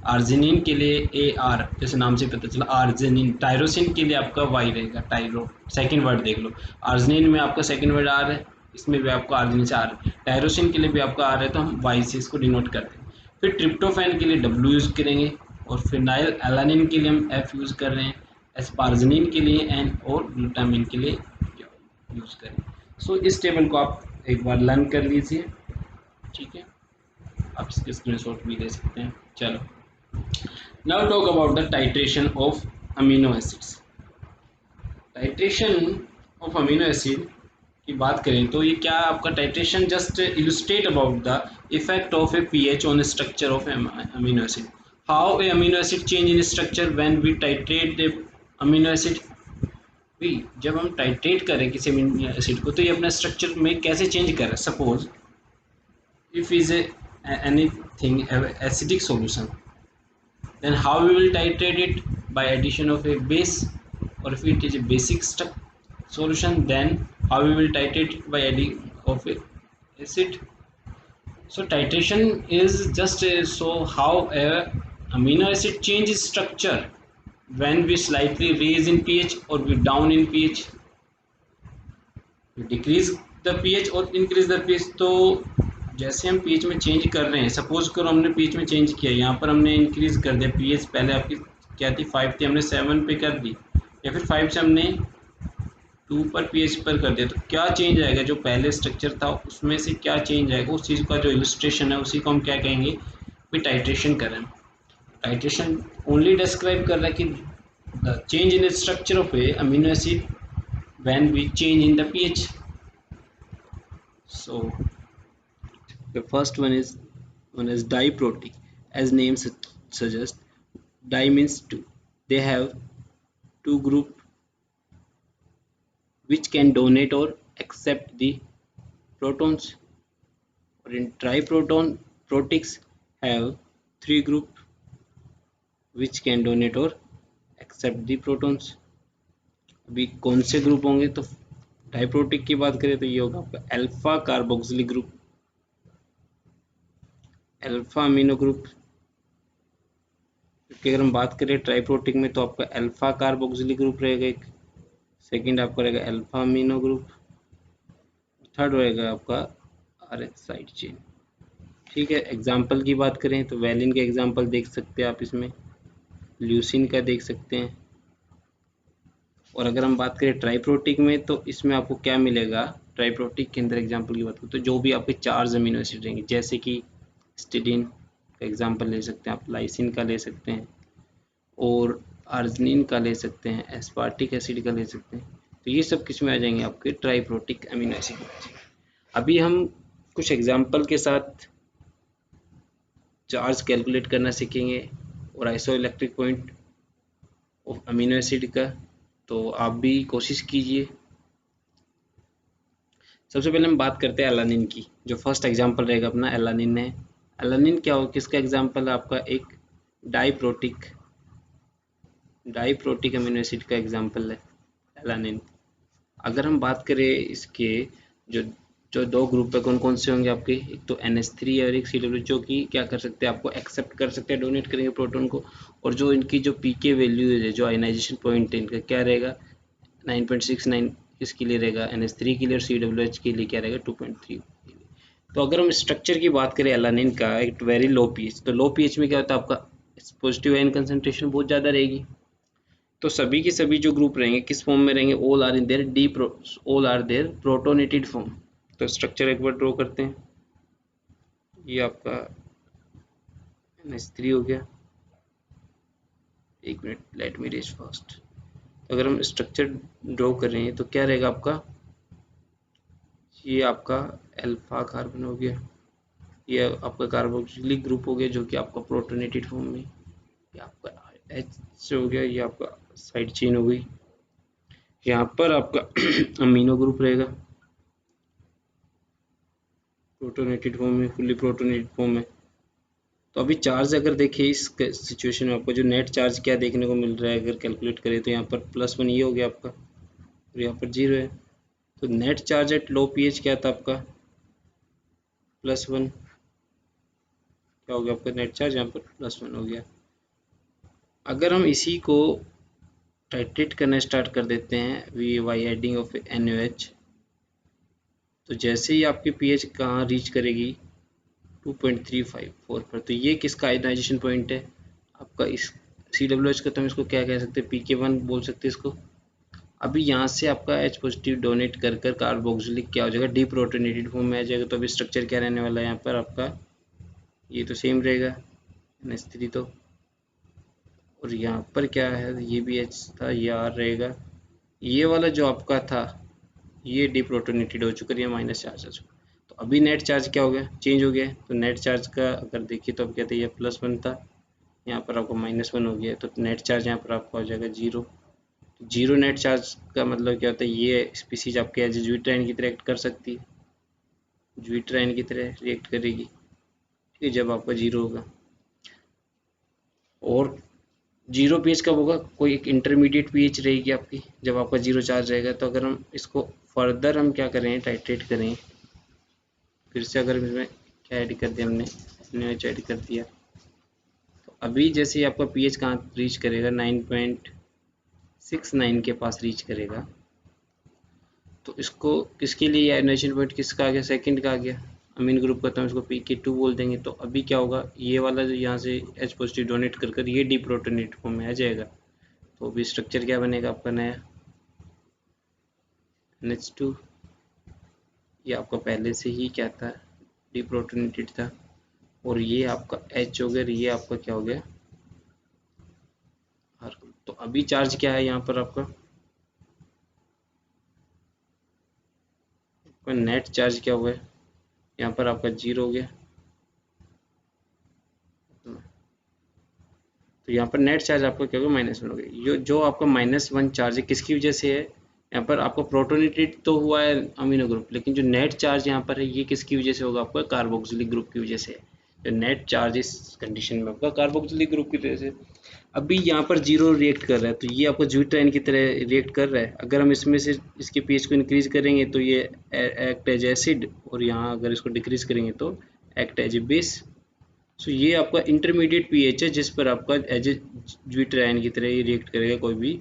आर्जिनिन के लिए AR, जैसे नाम से पता चला आर्जिनिन, टायरोसिन के लिए आपका Y रहेगा, टायरो, सेकंड वर्ड देख लो, आर्जिनिन में आपका सेकंड वर्ड R है, इसमें भी आपको आर्जिनिन से R है, टायरोसिन के लिए भी आपका R है, तो हम Y से इसको डिनोट करते हैं। फिर ट्रिप्टोफैन के लिए W यूज़ करेंगे, और फिनाइल एलानिन के लिए हम F यूज़ कर रहे हैं, एस्पार्जिनिन के लिए N, और ग्लूटामिन के लिए यूज़ करें। सो इस टेबल को आप एक बार लर्न कर लीजिए, ठीक है, आप इसके स्क्रीनशॉट भी ले सकते हैं। चलो, now talk about the titration of amino acids. Titration of amino acid की बात करें तो ये क्या आपका titration just illustrate about the effect of a pH on structure of amino acid, how a amino acid change in structure when we titrate the amino acid. भी जब हम टाइट्रेट करें किसी अमीनो एसिड को, तो ये अपना स्ट्रक्चर में कैसे चेंज कर रहा है। Suppose if is anything acidic solution, then how we will titrate it, by addition of a base, or if it is a basic solution, then how we will titrate it, by adding of a acid. So titration is just so how a amino acid changes structure when we slightly raise in pH or we down in pH, decrease the pH और increase the pH. तो जैसे हम pH में change कर रहे हैं, suppose करो हमने पीएच में चेंज किया, यहाँ पर हमने इंक्रीज कर दिया पीएच, पहले आपकी क्या थी 5 थी, हमने 7 पे कर दी, या फिर 5 से हमने 2 पर पीएच पर कर दिया, तो क्या चेंज आएगा, जो पहले स्ट्रक्चर था उसमें से क्या चेंज आएगा, उस चीज़ का जो इलस्ट्रेशन है उसी को हम क्या कहेंगे, भी टाइट्रेशन कर रहे हैं। टाइट्रेशन ओनली डिस्क्राइब कर रहा है कि the change in the structure of A amino acid when we change in the pH. So the first one is diprotic. As name suggests, di means two. They have two group which can donate or accept the protons. Or in triproton protics have three group which can donate or accept the protons. अभी कौन से group होंगे, तो diprotic की बात करें तो ये होगा आपका alpha carboxylic group, alpha amino group. क्योंकि अगर हम बात करें ट्राइप्रोटिक में तो आपका अल्फा कार्बोक्सिलिक ग्रुप रहेगा एक, सेकंड आपका रहेगा अल्फा अमीनो ग्रुप, थर्ड रहेगा आपका आरएच साइड चेन। ठीक है, एग्जांपल की बात करें तो वैलिन का एग्जांपल देख सकते हैं आप, इसमें ल्यूसिन का देख सकते हैं। और अगर हम बात करें ट्राइप्रोटिक में तो इसमें आपको क्या मिलेगा, ट्राइप्रोटिक के अंदर एग्जांपल की बात करें तो जो भी आपके चार्ज अमीनो एसिड रहेंगे, जैसे कि स्टिडीन का एग्जांपल ले सकते हैं आप, लाइसिन का ले सकते हैं, और आर्जिनिन का ले सकते हैं, एस्पार्टिक एसिड का ले सकते हैं। तो ये सब किस में आ जाएंगे, आपके ट्राइप्रोटिक अमीनो एसिड में आ जाएंगे। अभी हम कुछ एग्जांपल के साथ चार्ज कैलकुलेट करना सीखेंगे और isoelectric point of amino acid का, तो आप भी कोशिश कीजिए। सबसे पहले हम बात करते हैं एलानिन की, जो फर्स्ट एग्जांपल रहेगा अपना एलानिन है। एलानिन क्या हो, किसका एग्जांपल है आपका, एक डाइप्रोटिक अमीनो एसिड का एग्जांपल है एलानिन। अगर हम बात करें इसके जो जो दो ग्रुप है कौन कौन से होंगे आपके, एक तो NH3 और एक CW, जो कि क्या कर सकते हैं, आपको एक्सेप्ट कर सकते हैं, डोनेट करेंगे प्रोटॉन को। और जो इनकी जो पीके वैल्यू है, जो आयनाइजेशन पॉइंट है इनका क्या रहेगा, 9.69 इसके लिए रहेगा NH3 के लिए, और CWH के लिए क्या रहेगा 2.3। तो अगर हम स्ट्रक्चर की बात करें एलानिन का, एक वेरी लो पीएच, तो लो पीएच में क्या होता है आपका पॉजिटिव आयन कंसंट्रेशन बहुत ज़्यादा रहेगी। तो सभी के सभी जो ग्रुप रहेंगे किस फॉर्म में रहेंगे, all are their protonated form. तो स्ट्रक्चर एक बार ड्रॉ करते हैं, ये आपका NH3 हो गया, एक minute let me reach first. अगर हम स्ट्रक्चर ड्रॉ कर रहे हैं तो क्या रहेगा आपका, ये आपका अल्फा कार्बन हो गया, ये आपका कार्बोक्सिलिक ग्रुप हो गया जो कि आपका प्रोटोनेटेड फॉर्म में, ये आपका H हो गया, ये आपका साइड चेन हो गई। यहाँ पर आपका अमीनो ग्रुप रहेगा प्रोटोनेटेड फॉर्म में, फुल्ली प्रोटोनेटेड फॉर्म में। तो अभी चार्ज अगर देखें इस सिचुएशन में आपको जो नेट चार्ज क्या देखने को मिल रहा है, अगर कैलकुलेट करें तो यहाँ पर +1 ये हो गया आपका, और यहाँ पर 0 है। तो net charge at low pH क्या था आपका, +1, क्या हो गया आपका नेट चार्ज, यहाँ पर +1 हो गया। अगर हम इसी को टाइट्रेट करना स्टार्ट कर देते हैं बाई एडिंग ऑफ NaOH, तो जैसे ही आपकी पीएच कहाँ रीच करेगी 2.354 पर, तो ये किसका आयनाइजेशन पॉइंट है आपका, इस CWH का, तो हम इसको क्या कह सकते हैं, PK1 बोल सकते हैं इसको। अभी यहाँ से आपका H पॉजिटिव डोनेट कर कर कार्बोक्सिलिक क्या हो जाएगा, डीप्रोटोनेटेड फॉर्म में आ जाएगा। तो अभी स्ट्रक्चर क्या रहने वाला है यहाँ पर आपका, ये तो सेम रहेगा NH3 तो, और यहाँ पर क्या है, ये भी H था, ये R रहेगा, ये वाला जो आपका था ये डीप्रोटोनेटेड हो चुका है, माइनस चार्ज आ चुका। तो अभी नेट चार्ज क्या हो गया, चेंज हो गया। तो नेट चार्ज का अगर देखिए तो अब कहते हैं ये +1 था, यहाँ पर आपको -1 हो गया, तो नेट चार्ज यहाँ पर आपका हो जाएगा 0। तो 0 नेट चार्ज का मतलब क्या होता है, ये स्पीसीज आपके एज ज्यूट्राइन की तरह एक्ट कर सकती है, ज्यूट्राइन की तरह रिएक्ट करेगी, ठीक है, जब आपका 0 होगा। और 0 पीएच कब होगा, कोई एक इंटरमीडिएट पीएच रहेगी आपकी जब आपका 0 चार्ज रहेगा। तो अगर हम इसको फर्दर हम क्या करें, टाइट्रेट करें, फिर से अगर इसमें क्या ऐड कर दिया हमने, NaOH ऐड कर दिया, तो अभी जैसे ही आपका पीएच कहाँ रीच करेगा, 9.69 के पास रीच करेगा, तो इसको किसके लिए आयोनाइजेशन पॉइंट किसका आ गया, सेकंड का आ गया अमीन ग्रुप का, तो हम इसको Pk2 बोल देंगे। तो अभी क्या होगा, ये वाला जो यहाँ से H पॉजिटिव डोनेट कर कर ये डिप्रोटोनेट फॉर्म में आ जाएगा। तो अभी स्ट्रक्चर क्या बनेगा आपका नया, NH2। ये आपका पहले से ही क्या था, डिप्रोटोनेटेड था। और ये आपका H हो गया, ये आपका क्या हो गया, R। तो अभी चार्ज क्या है यहाँ पर आपका नेट चार्ज क्या हुआ है, यहाँ पर आपका 0 हो गया। तो यहाँ पर नेट चार्ज आपका क्या होगा, -1 हो गया। जो आपका -1 चार्ज है किसकी वजह से है, यहाँ पर आपका प्रोटोनेटेड तो हुआ है अमीनो ग्रुप, लेकिन जो नेट चार्ज यहाँ पर है ये किसकी वजह से होगा, आपका कार्बोक्सिलिक ग्रुप की वजह से है। जो नेट चार्ज इस कंडीशन में आपका कार्बोक्सिलिक ग्रुप की वजह से। अभी यहाँ पर 0 रिएक्ट कर रहा है, तो ये आपको ज्यूट्राइन की तरह रिएक्ट कर रहा है। अगर हम इसमें से इसके पीएच को इंक्रीज करेंगे तो ये एक्ट एज एसिड, और यहाँ अगर इसको डिक्रीज करेंगे तो एक्ट एज ए बेस। सो ये आपका इंटरमीडिएट पीएच है जिस पर आपका एज ए ज्यूट्राइन की तरह ये रिएक्ट करेगा, कोई भी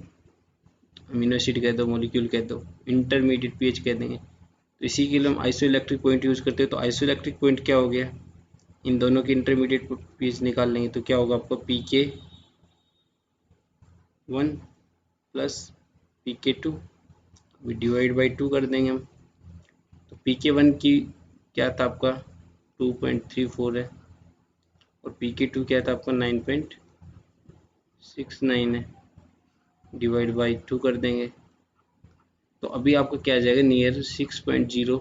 अमीनो एसिड कह दो, मॉलिक्यूल कह दो, इंटरमीडिएट पीएच कह देंगे। तो इसी के लिए हम आइसोइलेक्ट्रिक पॉइंट यूज़ करते हैं। तो आइसोइलेक्ट्रिक पॉइंट क्या हो गया, इन दोनों के इंटरमीडिएट पीएच निकाल लेंगे तो क्या होगा आपका Pk1 plus Pk2, divide by 2 कर देंगे हम। तो Pk1 की क्या था आपका 2.34 है, और Pk2 क्या था आपका 9.69 है, डिवाइड बाई 2 कर देंगे। तो अभी आपको क्या आ जाएगा, नियर 6.0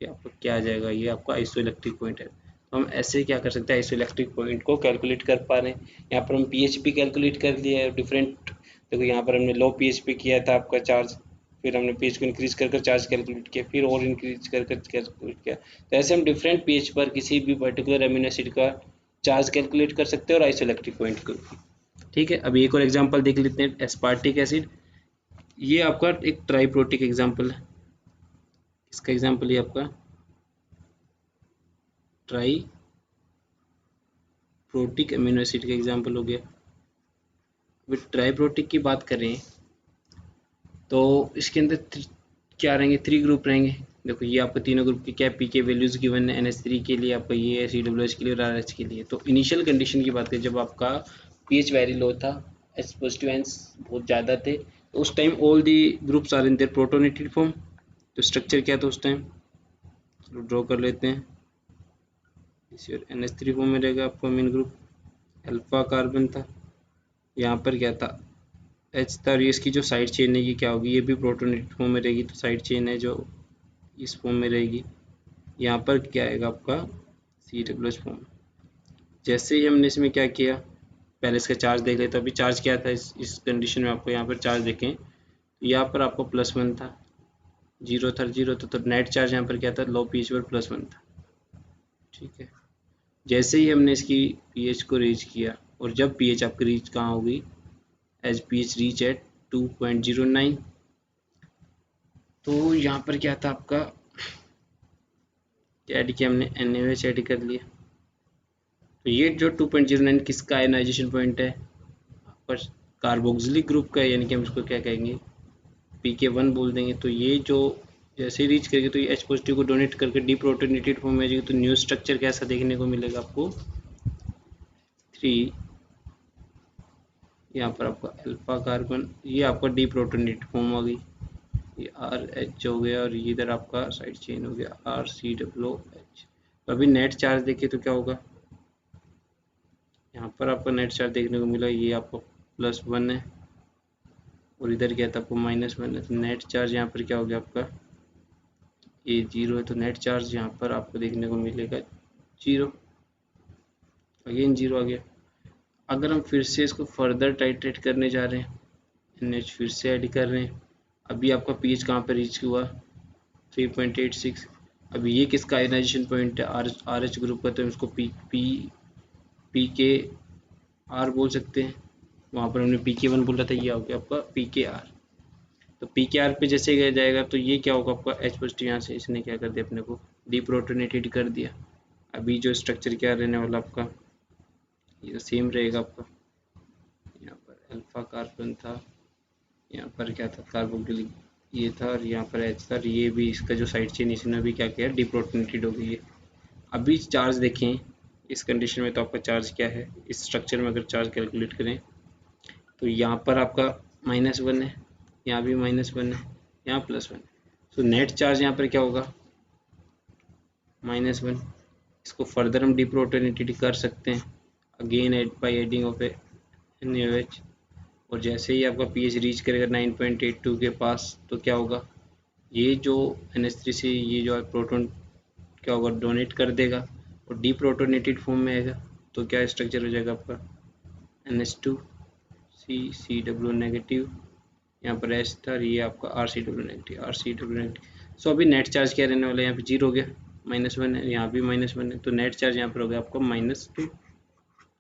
ये आपका क्या आ जाएगा, ये आपका आइसोइलेक्ट्रिक पॉइंट है। तो हम ऐसे क्या कर सकते हैं, आइसोइलेक्ट्रिक पॉइंट को कैलकुलेट कर पा रहे हैं। यहाँ पर हम पीएच भी कैलकुलेट कर लिया है डिफरेंट। देखो यहाँ पर हमने लो पीएच पे किया था आपका चार्ज, फिर हमने पीएच को इंक्रीज कर चार्ज कैलकुलेट किया, फिर और इंक्रीज कर कैलकुलेट किया। तो ऐसे हम डिफरेंट पीएच पर किसी भी पर्टिकुलर अमीनो एसिड का चार्ज कैलकुलेट कर सकते हैं और आइसोइलेक्ट्रिक पॉइंट को। ठीक है, अभी एक और एग्जांपल देख लेते हैं, एस्पार्टिक एसिड। ये आपका एक ट्राइप्रोटिक एग्जांपल है। इसका एग्जांपल ये आपका ट्राइप्रोटिक अमीनो एसिड का एग्जांपल हो गया। अभी ट्राइप्रोटिक की बात करें तो इसके अंदर क्या रहेंगे, 3 ग्रुप रहेंगे। देखो ये आपको तीनों ग्रुप की क्या पीके वैल्यूज गिवन है, NH3 के लिए आपका ये है, COOH के लिए और RH के लिए। तो इनिशियल कंडीशन की बात करें, जब आपका पीएच वेरी लो था, H पॉजिटिव आयंस बहुत ज़्यादा थे, तो उस time all the groups are in their protonated form. तो स्ट्रक्चर क्या था उस टाइम, चलो ड्रॉ कर लेते हैं। NH3 फॉर्म में रहेगा आपका मेन ग्रुप, अल्फा कार्बन था, यहाँ पर क्या था H था, और ये इसकी जो साइड चेन है ये क्या होगी, ये भी प्रोटोनेटेड फॉर्म में रहेगी। तो साइड चेन है जो इस फॉर्म में रहेगी। यहाँ पर क्या आएगा आपका COOH फॉर्म। जैसे ही हमने इसमें क्या किया, पहले इसका चार्ज देख लेते, अभी चार्ज क्या था इस कंडीशन में। आपको यहाँ पर चार्ज देखें तो यहाँ पर आपको +1 था, 0 था, 0 था, तो नेट चार्ज यहाँ पर क्या था, लो पीएच पर +1 था। ठीक है, जैसे ही हमने इसकी पीएच को रीच किया, और जब पीएच आपकी रीच कहाँ होगी, एज पीएच रीच एट 2.09, तो यहाँ पर क्या था आपका, ऐड किया हमने, NaOH ऐड कर लिया। तो ये जो 2.09 किसका आयनाइजेशन पॉइंट है, पर कार्बोक्सिलिक ग्रुप का है, यानी कि हम इसको क्या कहेंगे, Pk1 बोल देंगे। तो ये जो जैसे ही रीच करेगी तो ये H पॉजिटिव को डोनेट करके डिप्रोटोनेटेड फॉर्म में जाएगी। तो न्यू स्ट्रक्चर कैसा देखने को मिलेगा आपको, 3, यहाँ पर आपका अल्फा कार्बन, ये आपका डिप्रोटोनेटेड फॉर्म हो गई, ये RH हो गया, और ये इधर आपका साइड चेन हो गया RCOOH। तो अभी नेट चार्ज देखिए तो क्या होगा, यहाँ पर आपका नेट चार्ज देखने को मिला, ये आपका +1 है, और इधर क्या था आपको -1 है। तो नेट चार्ज यहाँ पर क्या हो गया आपका, ये 0 है, तो नेट चार्ज यहाँ पर आपको देखने को मिलेगा 0, अगेन 0 आ गया। अगर हम फिर से इसको फर्दर टाइट्रेट करने जा रहे हैं, NH फिर से ऐड कर रहे हैं, अभी आपका पीएच कहाँ पर रीच हुआ, 3.86। अभी ये किसका आयनाइजेशन पॉइंट है, RH ग्रुप का, तो हम इसको PKR बोल सकते हैं। वहाँ पर हमने Pk1 बोला था, ये हो गया आपका PKR। तो PKR पे जैसे गया जाएगा तो ये क्या होगा आपका H पॉजिटिव, यहाँ से इसने क्या कर दिया, अपने को डिप्रोटोनेटेड कर दिया। अभी जो स्ट्रक्चर क्या रहने वाला आपका, ये तो सेम रहेगा आपका। यहाँ पर अल्फा कार्बन था, यहाँ पर क्या था, कार्बोक्सिलिक ये था, और यहाँ पर H था, और ये भी इसका जो साइड चेन इसने भी क्या किया, डिप्रोटोनेटेड हो गई है। अभी चार्ज देखें इस कंडीशन में, तो आपका चार्ज क्या है, इस स्ट्रक्चर में अगर चार्ज कैलकुलेट करें तो यहाँ पर आपका -1 है, यहाँ भी -1 है, यहाँ +1 है। तो नेट चार्ज यहाँ पर क्या होगा, -1। इसको फर्दर हम डिप्रोटोनेटेड कर सकते हैं again by adding of NaOH, और जैसे ही आपका pH रीच करेगा 9.82 के पास तो क्या होगा, ये जो NH3 से ये जो प्रोटॉन क्या होगा, डोनेट कर देगा और डिप्रोटोनेटेड फॉर्म में आएगा। तो क्या स्ट्रक्चर हो जाएगा आपका, NH2 CCW नेगेटिव, यहाँ पर H था, ये आपका RCW नेगेटिव। सो अभी नेट चार्ज क्या रहने वाला है, यहाँ पे 0 हो गया, -1 है, यहाँ भी -1 है, तो नेट चार्ज यहाँ पर हो गया आपका -2।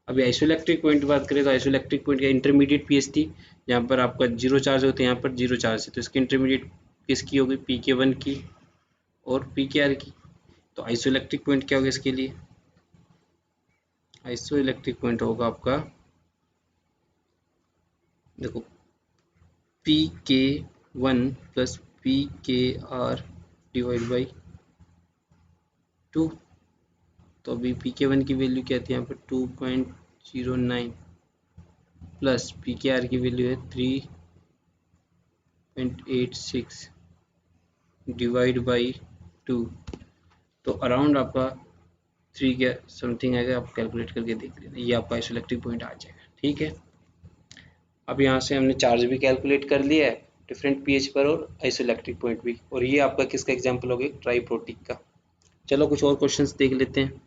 अभी आइसोइलेक्ट्रिक पॉइंट की बात करें तो आइसोइलेक्ट्रिक पॉइंट का इंटरमीडिएट पीएच थी, जहाँ पर आपका 0 चार्ज होता है, यहाँ पर 0 चार्ज है, तो इसकी इंटरमीडिएट किसकी होगी, PK1 की और PKR की। तो आइसोइलेक्ट्रिक पॉइंट क्या होगा इसके लिए, आइसोइलेक्ट्रिक पॉइंट होगा आपका, देखो PK1 plus PKR divide by 2। तो अभी PK1 की वैल्यू क्या थी यहाँ पर 2.09 प्लस PKR की वैल्यू है 3.86 डिवाइड बाई 2, तो अराउंड आपका 3 क्या समथिंग आएगा, आप कैलकुलेट करके देख लेना, ये आपका आइसोइलेक्ट्रिक पॉइंट आ जाएगा। ठीक है, अब यहाँ से हमने चार्ज भी कैलकुलेट कर लिया है डिफरेंट पीएच पर और आइसोइलेक्ट्रिक पॉइंट भी, और ये आपका किसका एग्जांपल हो गया, ट्राइप्रोटिक का। चलो कुछ और क्वेश्चंस देख लेते हैं।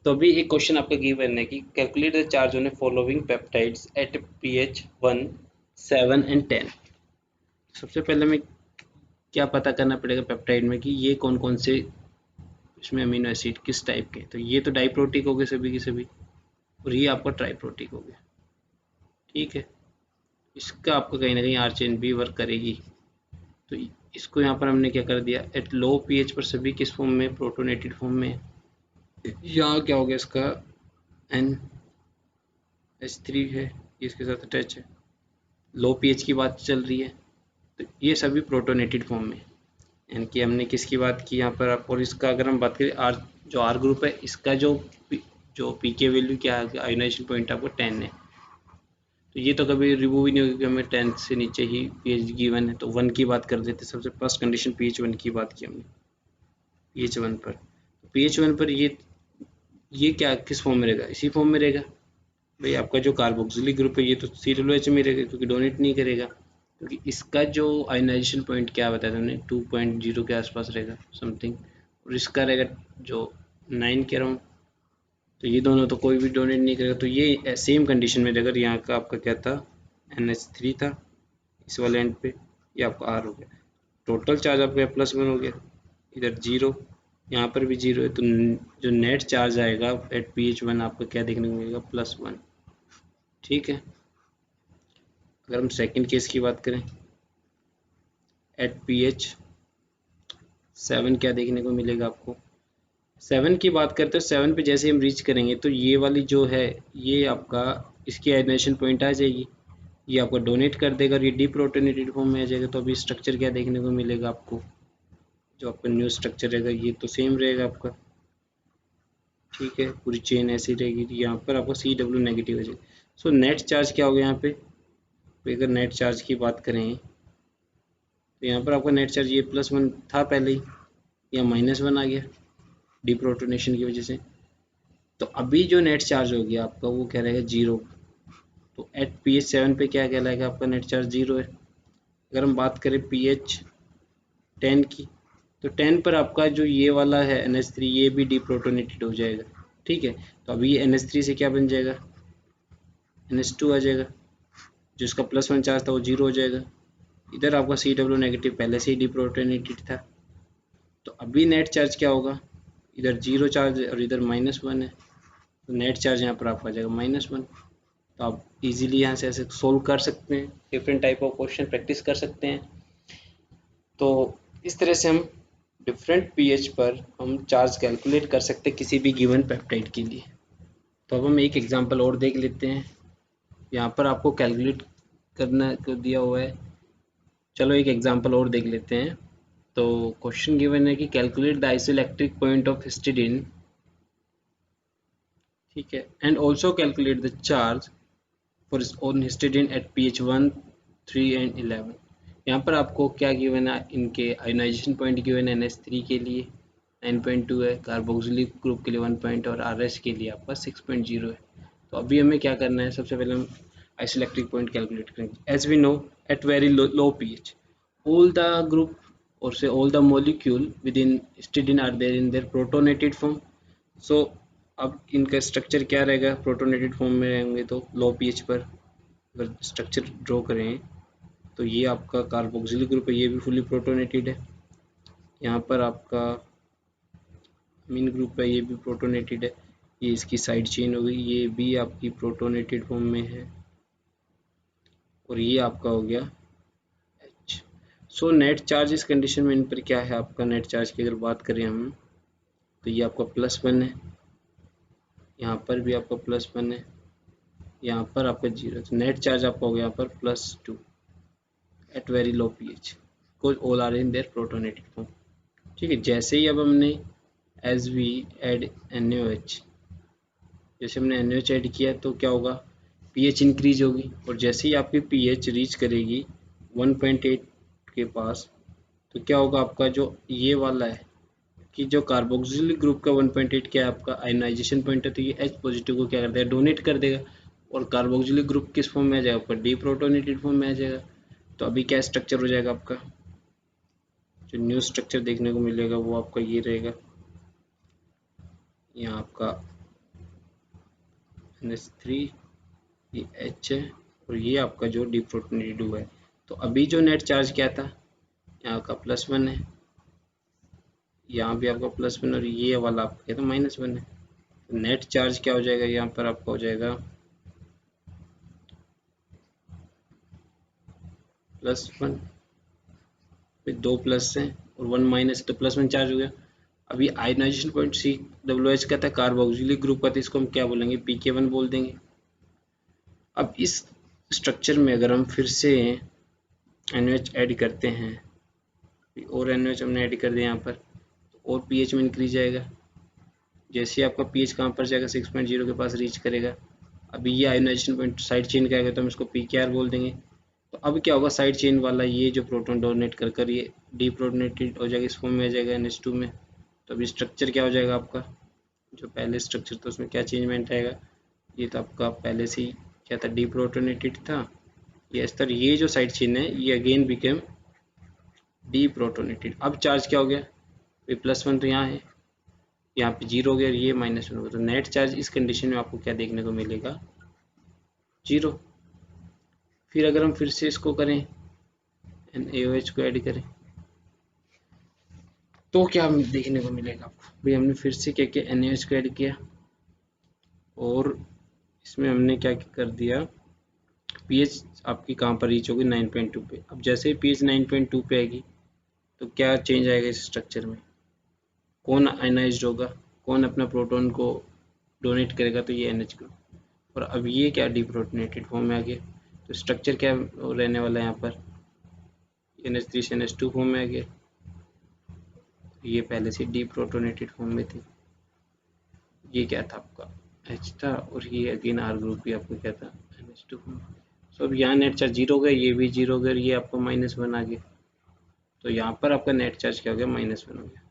तो अभी एक क्वेश्चन आपका गिवन है कि calculate the charge on following peptides at pH 1, 7 and 10। सबसे पहले हमें क्या पता करना पड़ेगा पेप्टाइड में कि ये कौन कौन से इसमें अमीनो एसिड किस टाइप के। तो ये तो डाइप्रोटिक हो गए सभी के सभी, और ये आपका ट्राइप्रोटिक हो गया। ठीक है, इसका आपका कहीं ना कहीं आर चेन भी वर्क करेगी। तो इसको यहाँ पर हमने क्या कर दिया, एट लो पीएच पर सभी किस फॉर्म में, प्रोटोनेटेड फॉर्म में। यहाँ क्या हो गया इसका, NH3 है, इसके साथ अटैच है, लो पीएच की बात चल रही है, तो ये सभी प्रोटोनेटेड फॉर्म में। यानी कि हमने किसकी बात की यहाँ पर आप, और इसका अगर हम बात करें आर, जो आर ग्रुप है इसका जो पीके वैल्यू क्या है, आयोनाइजेशन पॉइंट आपको 10 है, तो ये तो कभी रिमूव ही नहीं होगी, हमें 10 से नीचे ही पीएच गिवन है। तो 1 की बात कर देते, सबसे फर्स्ट कंडीशन पीएच 1 की बात की हमने, पीएच 1 पर, पीएच 1 पर ये क्या किस फॉर्म में रहेगा, इसी फॉर्म में रहेगा भाई। आपका जो कार्बोक्सिलिक ग्रुप है ये तो COOH में रहेगा, क्योंकि डोनेट नहीं करेगा, क्योंकि इसका जो आयोनाइजेशन पॉइंट क्या बताया था हमने, 2.0 के आसपास रहेगा समथिंग, और इसका रहेगा जो 9 के अराउंड। तो ये दोनों तो कोई भी डोनेट नहीं करेगा, तो ये सेम कंडीशन में रहेगा। यहाँ का आपका क्या था, NH3 था इस वाले एंड पे, ये आपका R हो गया। टोटल चार्ज आपका +1 हो गया, इधर 0, यहाँ पर भी 0 है, तो जो नेट चार्ज आएगा एट pH 1 आपको क्या देखने को मिलेगा, +1। ठीक है, अगर हम सेकंड केस की बात करें, एट pH 7 क्या देखने को मिलेगा आपको, 7 की बात करते हैं, 7 पे जैसे हम रीच करेंगे तो ये वाली जो है ये आपका इसकी आयोनाइजेशन पॉइंट आ जाएगी, ये आपको डोनेट कर देगा और ये डिप्रोटोनेटेड फॉर्म में आ जाएगा। तो अभी स्ट्रक्चर क्या देखने को मिलेगा आपको, जो आपका न्यू स्ट्रक्चर रहेगा ये तो सेम रहेगा आपका। ठीक है, पूरी चेन ऐसी रहेगी, यहाँ पर आपको CW नेगेटिव हो जाएगा। सो नेट चार्ज क्या होगा यहाँ पे, अगर नेट चार्ज की बात करें तो यहाँ पर आपका नेट चार्ज ये +1 था पहले ही, या -1 आ गया डिप्रोटोनेशन की वजह से। तो अभी जो नेट चार्ज हो गया आपका वो क्या रहेगा, 0। तो एट pH 7 पे क्या कहलाएगा, आपका नेट चार्ज 0 है। अगर हम बात करें pH 10 की, तो 10 पर आपका जो ये वाला है NH3 ये भी डिप्रोटोनेटेड हो जाएगा। ठीक है, तो अभी NH3 से क्या बन जाएगा, NH2 आ जाएगा, जो इसका +1 चार्ज था वो 0 हो जाएगा। इधर आपका CW नेगेटिव पहले से ही डिप्रोटोनेटेड था, तो अभी नेट चार्ज क्या होगा, इधर 0 चार्ज और इधर -1 है, तो नेट चार्ज यहाँ पर आपका आ जाएगा -1। तो आप इजीली यहाँ से ऐसे सोल्व कर सकते हैं, different type of question practice कर सकते हैं। तो इस तरह से हम डिफरेंट पीएच पर हम चार्ज कैलकुलेट कर सकते हैं किसी भी गिवन पेप्टाइड के लिए। तो अब हम एक एग्जांपल और देख लेते हैं। यहाँ पर आपको कैलकुलेट करना को दिया हुआ है। चलो एक एग्जांपल और देख लेते हैं। तो क्वेश्चन गिवन है कि calculate the isoelectric point of histidine, ठीक है, and also calculate the charge for on histidine at pH 1, 3 and 11। यहाँ पर आपको क्या गिवन है, इनके आयोनाइजेशन पॉइंट गिवन है NH3 के लिए 9.2 है, कार्बोक्सिलिक ग्रुप के लिए 1 पॉइंट और RH के लिए आपका 6.0 है। तो अभी हमें क्या करना है, सबसे पहले हम आइसोइलेक्ट्रिक पॉइंट कैलकुलेट करेंगे। As we know at very low pH all the group or say all the molecule within histidine are there in their protonated form। so अब इनका स्ट्रक्चर क्या रहेगा, प्रोटोनेटेड फॉर्म में रहेंगे। तो लो pH पर अगर स्ट्रक्चर ड्रॉ करें तो ये आपका कार्बोक्सिलिक ग्रुप है, ये भी फुली प्रोटोनेटेड है। यहाँ पर आपका मीन ग्रुप है, ये भी प्रोटोनेटेड है। ये इसकी साइड चेन हो गई, ये भी आपकी प्रोटोनेटेड फॉर्म में है। और ये आपका हो गया H। सो नेट चार्ज इस कंडीशन में इन पर क्या है, आपका नेट चार्ज की अगर बात करें हम, तो ये आपका +1 है, यहाँ पर भी आपका +1 है, यहाँ पर आपका 0। तो नेट चार्ज आपका हो गया यहाँ पर +2 at very low pH, because all are in their protonated form. ठीक है, जैसे ही अब हमने एज वी एड NaOH, जैसे हमने NaOH ऐड किया तो क्या होगा, pH इंक्रीज होगी। और जैसे ही आपकी pH रीच करेगी 1.8 के पास, तो क्या होगा, आपका जो ये वाला है कि जो कार्बोक्सिलिक ग्रुप का 1.8 क्या है, आपका आयनाइजेशन पॉइंट है, तो ये H पॉजिटिव को क्या कर देगा, डोनेट कर देगा। और कार्बोक्सिलिक ग्रुप किस फॉर्म में आ जाएगा, आपका डीप्रोटोनेटेड फॉर्म में आ जाएगा। तो अभी क्या स्ट्रक्चर हो जाएगा, आपका जो न्यू स्ट्रक्चर देखने को मिलेगा वो आपका ये रहेगा। यहाँ आपका NH3, ये H है, और ये आपका जो डीप्रोटोनेटेड हुआ है। तो अभी जो नेट चार्ज क्या था, यहाँ का +1 है, यहाँ भी आपका +1, और ये वाला आपका क्या था, -1 है। तो नेट चार्ज क्या हो जाएगा, यहाँ पर आपका हो जाएगा +1, फिर 2 प्लस है और 1 माइनस, तो +1 चार्ज हो गया। अभी आयनाइजेशन पॉइंट COOH का था, कार्बोक्सिलिक ग्रुप का था, इसको हम क्या बोलेंगे, PK1 बोल देंगे। अब इस स्ट्रक्चर में अगर हम फिर से NaOH ऐड करते हैं, और NaOH हमने ऐड कर दिया यहाँ पर, तो और pH में इंक्रीज जाएगा। जैसे आपका pH कहाँ पर जाएगा, 6.0 के पास रीच करेगा। अभी ये आयोनाइजेशन पॉइंट साइड चेन का आएगा, तो हम इसको PKR बोल देंगे। तो अब क्या होगा, साइड चेन वाला ये जो प्रोटॉन डोनेट कर कर ये डीप्रोटोनेटेड हो जाएगा, इस फॉर्म में आ जाएगा NH2 में। तो अभी स्ट्रक्चर क्या हो जाएगा, आपका जो पहले स्ट्रक्चर था उसमें क्या चेंजमेंट आएगा, ये तो आपका पहले से ही क्या था, डीप्रोटोनेटेड था। ये इस तरह ये जो साइड चेन है ये अगेन बिकेम डीप्रोटोनेटेड। अब चार्ज क्या हो गया, +1 तो यहाँ है, यहाँ पे 0 हो गया, ये -1 हो गया। तो नेट चार्ज इस कंडीशन में आपको क्या देखने को मिलेगा, 0। फिर अगर हम फिर से इसको करें, NaOH को ऐड करें, तो क्या देखने को मिलेगा आपको, भाई हमने फिर से क्या किया, NaOH को ऐड किया, और इसमें हमने क्या कर दिया, pH आपकी कहाँ पर रीच होगी, 9.2 पे। अब जैसे ही pH 9.2 पे आएगी, तो क्या चेंज आएगा इस स्ट्रक्चर में, कौन आयनाइज्ड होगा, कौन अपना प्रोटॉन को डोनेट करेगा, तो ये NH ग्रुप। और अब ये क्या डीप्रोटोनेटेड फॉर्म में आ गया। तो स्ट्रक्चर क्या रहने वाला है, यहाँ पर NH3 से NH2 फॉर्म में आ गया। ये पहले से डीप्रोटोनेटेड फॉर्म में थी। ये क्या था, आपका H था, और ये अगेन R ग्रुप भी आपको क्या था, NH2 फॉर्म। सो अब यहाँ नेट चार्ज 0 हो गया, ये भी 0 हो गया, ये आपका -1 आ गया। तो यहाँ पर आपका नेट चार्ज क्या हो गया, -1 हो गया।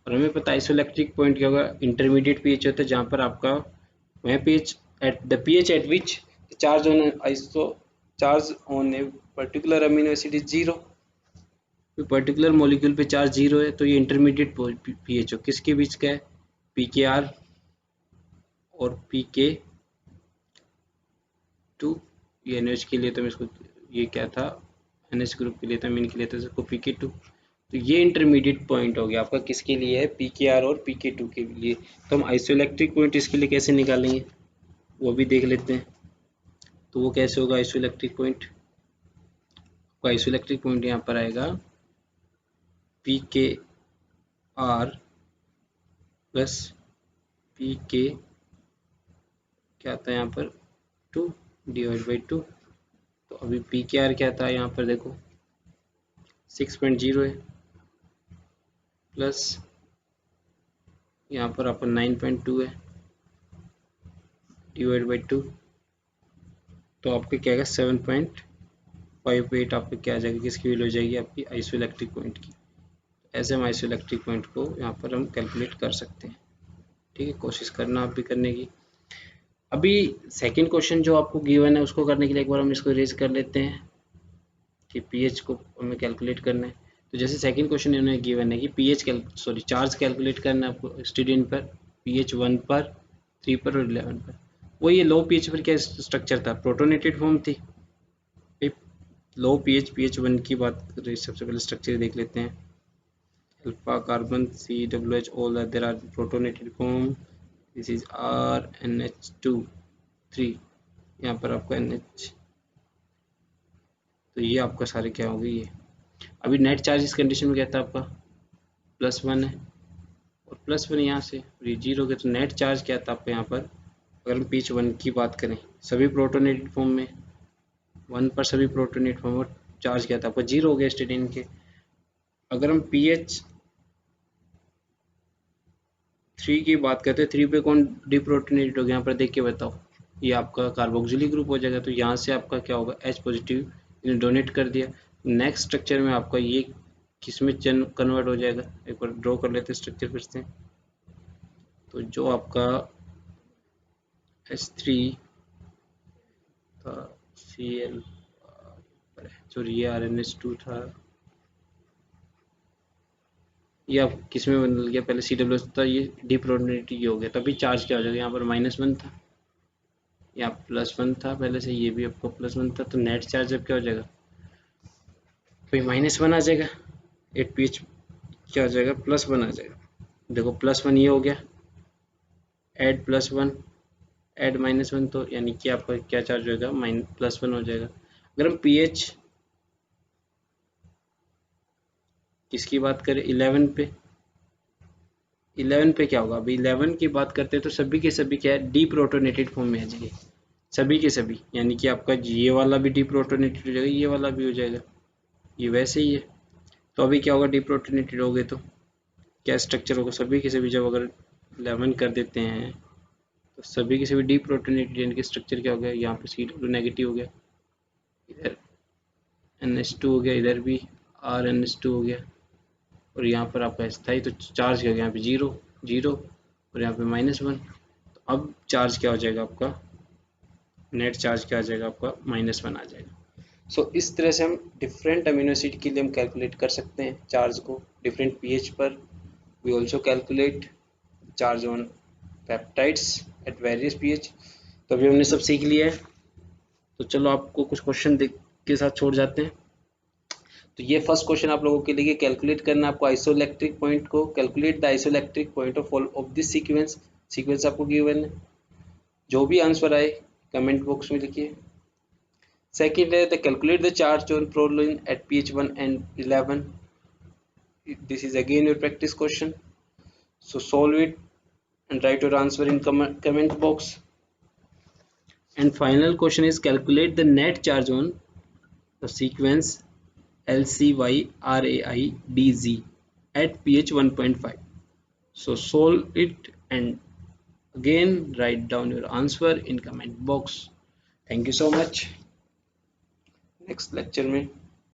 और हमें पता है आइसोइलेक्ट्रिक पॉइंट क्या होगा, इंटरमीडिएट pH होता है, जहाँ पर आपका वह pH at the pH eight which charge on a particular amino acid is 0। Particular molecule पे चार्ज 0 है, तो ये इंटरमीडिएट pH हो, किसके बीच का है, PKR और PK2। ये NH के लिए, तो मैं इसको, ये क्या था, NH ग्रुप के लिए था, मीन के लिए था, इसको PK2। तो ये इंटरमीडिएट पॉइंट हो गया आपका, किसके लिए है, PKR और PK2 के लिए। तो हम आइसोइलेक्ट्रिक पॉइंट इसके लिए कैसे निकालेंगे, वो भी देख लेते हैं। तो वो कैसे होगा आइसोइलेक्ट्रिक पॉइंट, आइसोइलेक्ट्रिक पॉइंट यहाँ पर आएगा PKR प्लस PK2 क्या आता है यहाँ पर 2 डिवाइड बाई 2। तो अभी पी के आर क्या था यहाँ पर देखो 6.0 है, प्लस यहाँ पर आपका 9.2 है डिवाइड बाई 2। तो आपके क्या है 7.58 आपके क्या आ जाएगी, किसकी वैल्यू हो जाएगी आपकी आइसोइलेक्ट्रिक पॉइंट की। ऐसे हम आइसोइलेक्ट्रिक पॉइंट को यहाँ पर हम कैलकुलेट कर सकते हैं। ठीक है, कोशिश करना आप भी करने की। अभी सेकंड क्वेश्चन जो आपको गिवन है उसको करने के लिए एक बार हम इसको रेज कर लेते हैं कि पीएच को हमें कैलकुलेट करना है। तो जैसे सेकंड क्वेश्चन इन्होंने गिवन है कि चार्ज कैलकुलेट करना है आपको स्टूडेंट पर, पीएच 1 पर, 3 पर और 11 पर। वो ये लो पीएच पर क्या स्ट्रक्चर था, प्रोटोनेटेड फॉर्म थी। लो पीएच 1 की बात कर रहे, सबसे पहले स्ट्रक्चर देख लेते हैं। Alpha carbon COOH, all there are protonated form. This is RNH2 3, यहाँ पर आपका NH, तो ये आपका सारे क्या हो गए ये। अभी नेट चार्ज इस कंडीशन में क्या था आपका +1 है, और +1 यहाँ से और ये 0 हो गया। तो नेट चार्ज क्या था आपका यहाँ पर, अगर हम पीएच 1 की बात करें सभी प्रोटोनेटेड फॉर्म में, 1 पर सभी प्रोटोनेटेड फॉर्म और चार्ज क्या था आपका 0 हो गया स्टूडेंट के। अगर हम पीएच 3 की बात करते हैं, 3 पे कौन डिप्रोटोनेटेड हो गया, यहाँ पर देख के बताओ, ये आपका कार्बोक्सिलिक ग्रुप हो जाएगा। तो यहाँ से आपका क्या होगा H पॉजिटिव इन्हें डोनेट कर दिया। नेक्स्ट स्ट्रक्चर में आपका ये किस में कन्वर्ट हो जाएगा, एक बार ड्रॉ कर लेते हैं स्ट्रक्चर फिर से। तो जो आपका H3 था Cl, सॉरी ये RNH2 था, ये आप किस में बदल गया, पहले CWH था, ये डिप्रोटोनेटेड हो गया। तभी चार्ज क्या हो जाएगा, यहाँ पर -1 था, यहाँ +1 था पहले से, ये भी आपको +1 था। तो नेट चार्ज अब क्या हो जाएगा, भाई -1 आ जाएगा। 8pH क्या हो जाएगा +1 आ जाएगा। देखो +1 ये हो गया, ऐड +1 ऐड -1, तो यानी कि आपका क्या चार्ज होगा +1 हो जाएगा। अगर हम pH किसकी बात करें 11 पे, 11 पे क्या होगा, अभी 11 की बात करते हैं तो सभी के सभी क्या है डीप्रोटोनेटेड फॉर्म में आ जाएंगे, सभी के सभी, यानी कि आपका ये वाला भी डीप्रोटोनेटेड हो जाएगा, ये वाला भी हो जाएगा, ये वैसे ही है। तो अभी क्या होगा डीप्रोटोनेटेड हो गए तो क्या स्ट्रक्चर होगा, सभी के सभी जब अगर 11 कर देते हैं तो सभी के सभी डीप्रोटोनेटेड यानी कि स्ट्रक्चर क्या हो गया, यहाँ पे CW नेगेटिव हो गया, इधर NH2 हो गया, इधर भी RNH2 हो गया, और यहाँ पर आपका स्थाई, तो चार्ज क्या हो गया यहाँ पे 0 0 और यहाँ पे -1। तो अब चार्ज क्या हो जाएगा आपका, नेट चार्ज क्या आ जाएगा आपका -1 आ जाएगा। सो इस तरह से हम डिफरेंट अमीनो एसिड के लिए हम कैलकुलेट कर सकते हैं चार्ज को डिफरेंट पीएच पर। We also calculate charge on peptides at various pH. तो अभी हमने सब सीख लिया है, तो चलो आपको कुछ क्वेश्चन के साथ छोड़ जाते हैं। तो ये फर्स्ट क्वेश्चन आप लोगों के लिए कैलकुलेट करना आपको आइसोइलेक्ट्रिक पॉइंट को, calculate the isoelectric point of this sequence. Sequence आपको गिवन है, जो भी आंसर आए कमेंट बॉक्स में लिखिए। Second है the calculate the charge on proline at pH 1 and 11. This is again your practice question. So solve it and write your answer in comment box. And final question is calculate the net charge on the sequence LCYRAIDZ at pH 1.5. So solve it and again write down your answer in comment box. Thank you so much. Next lecture में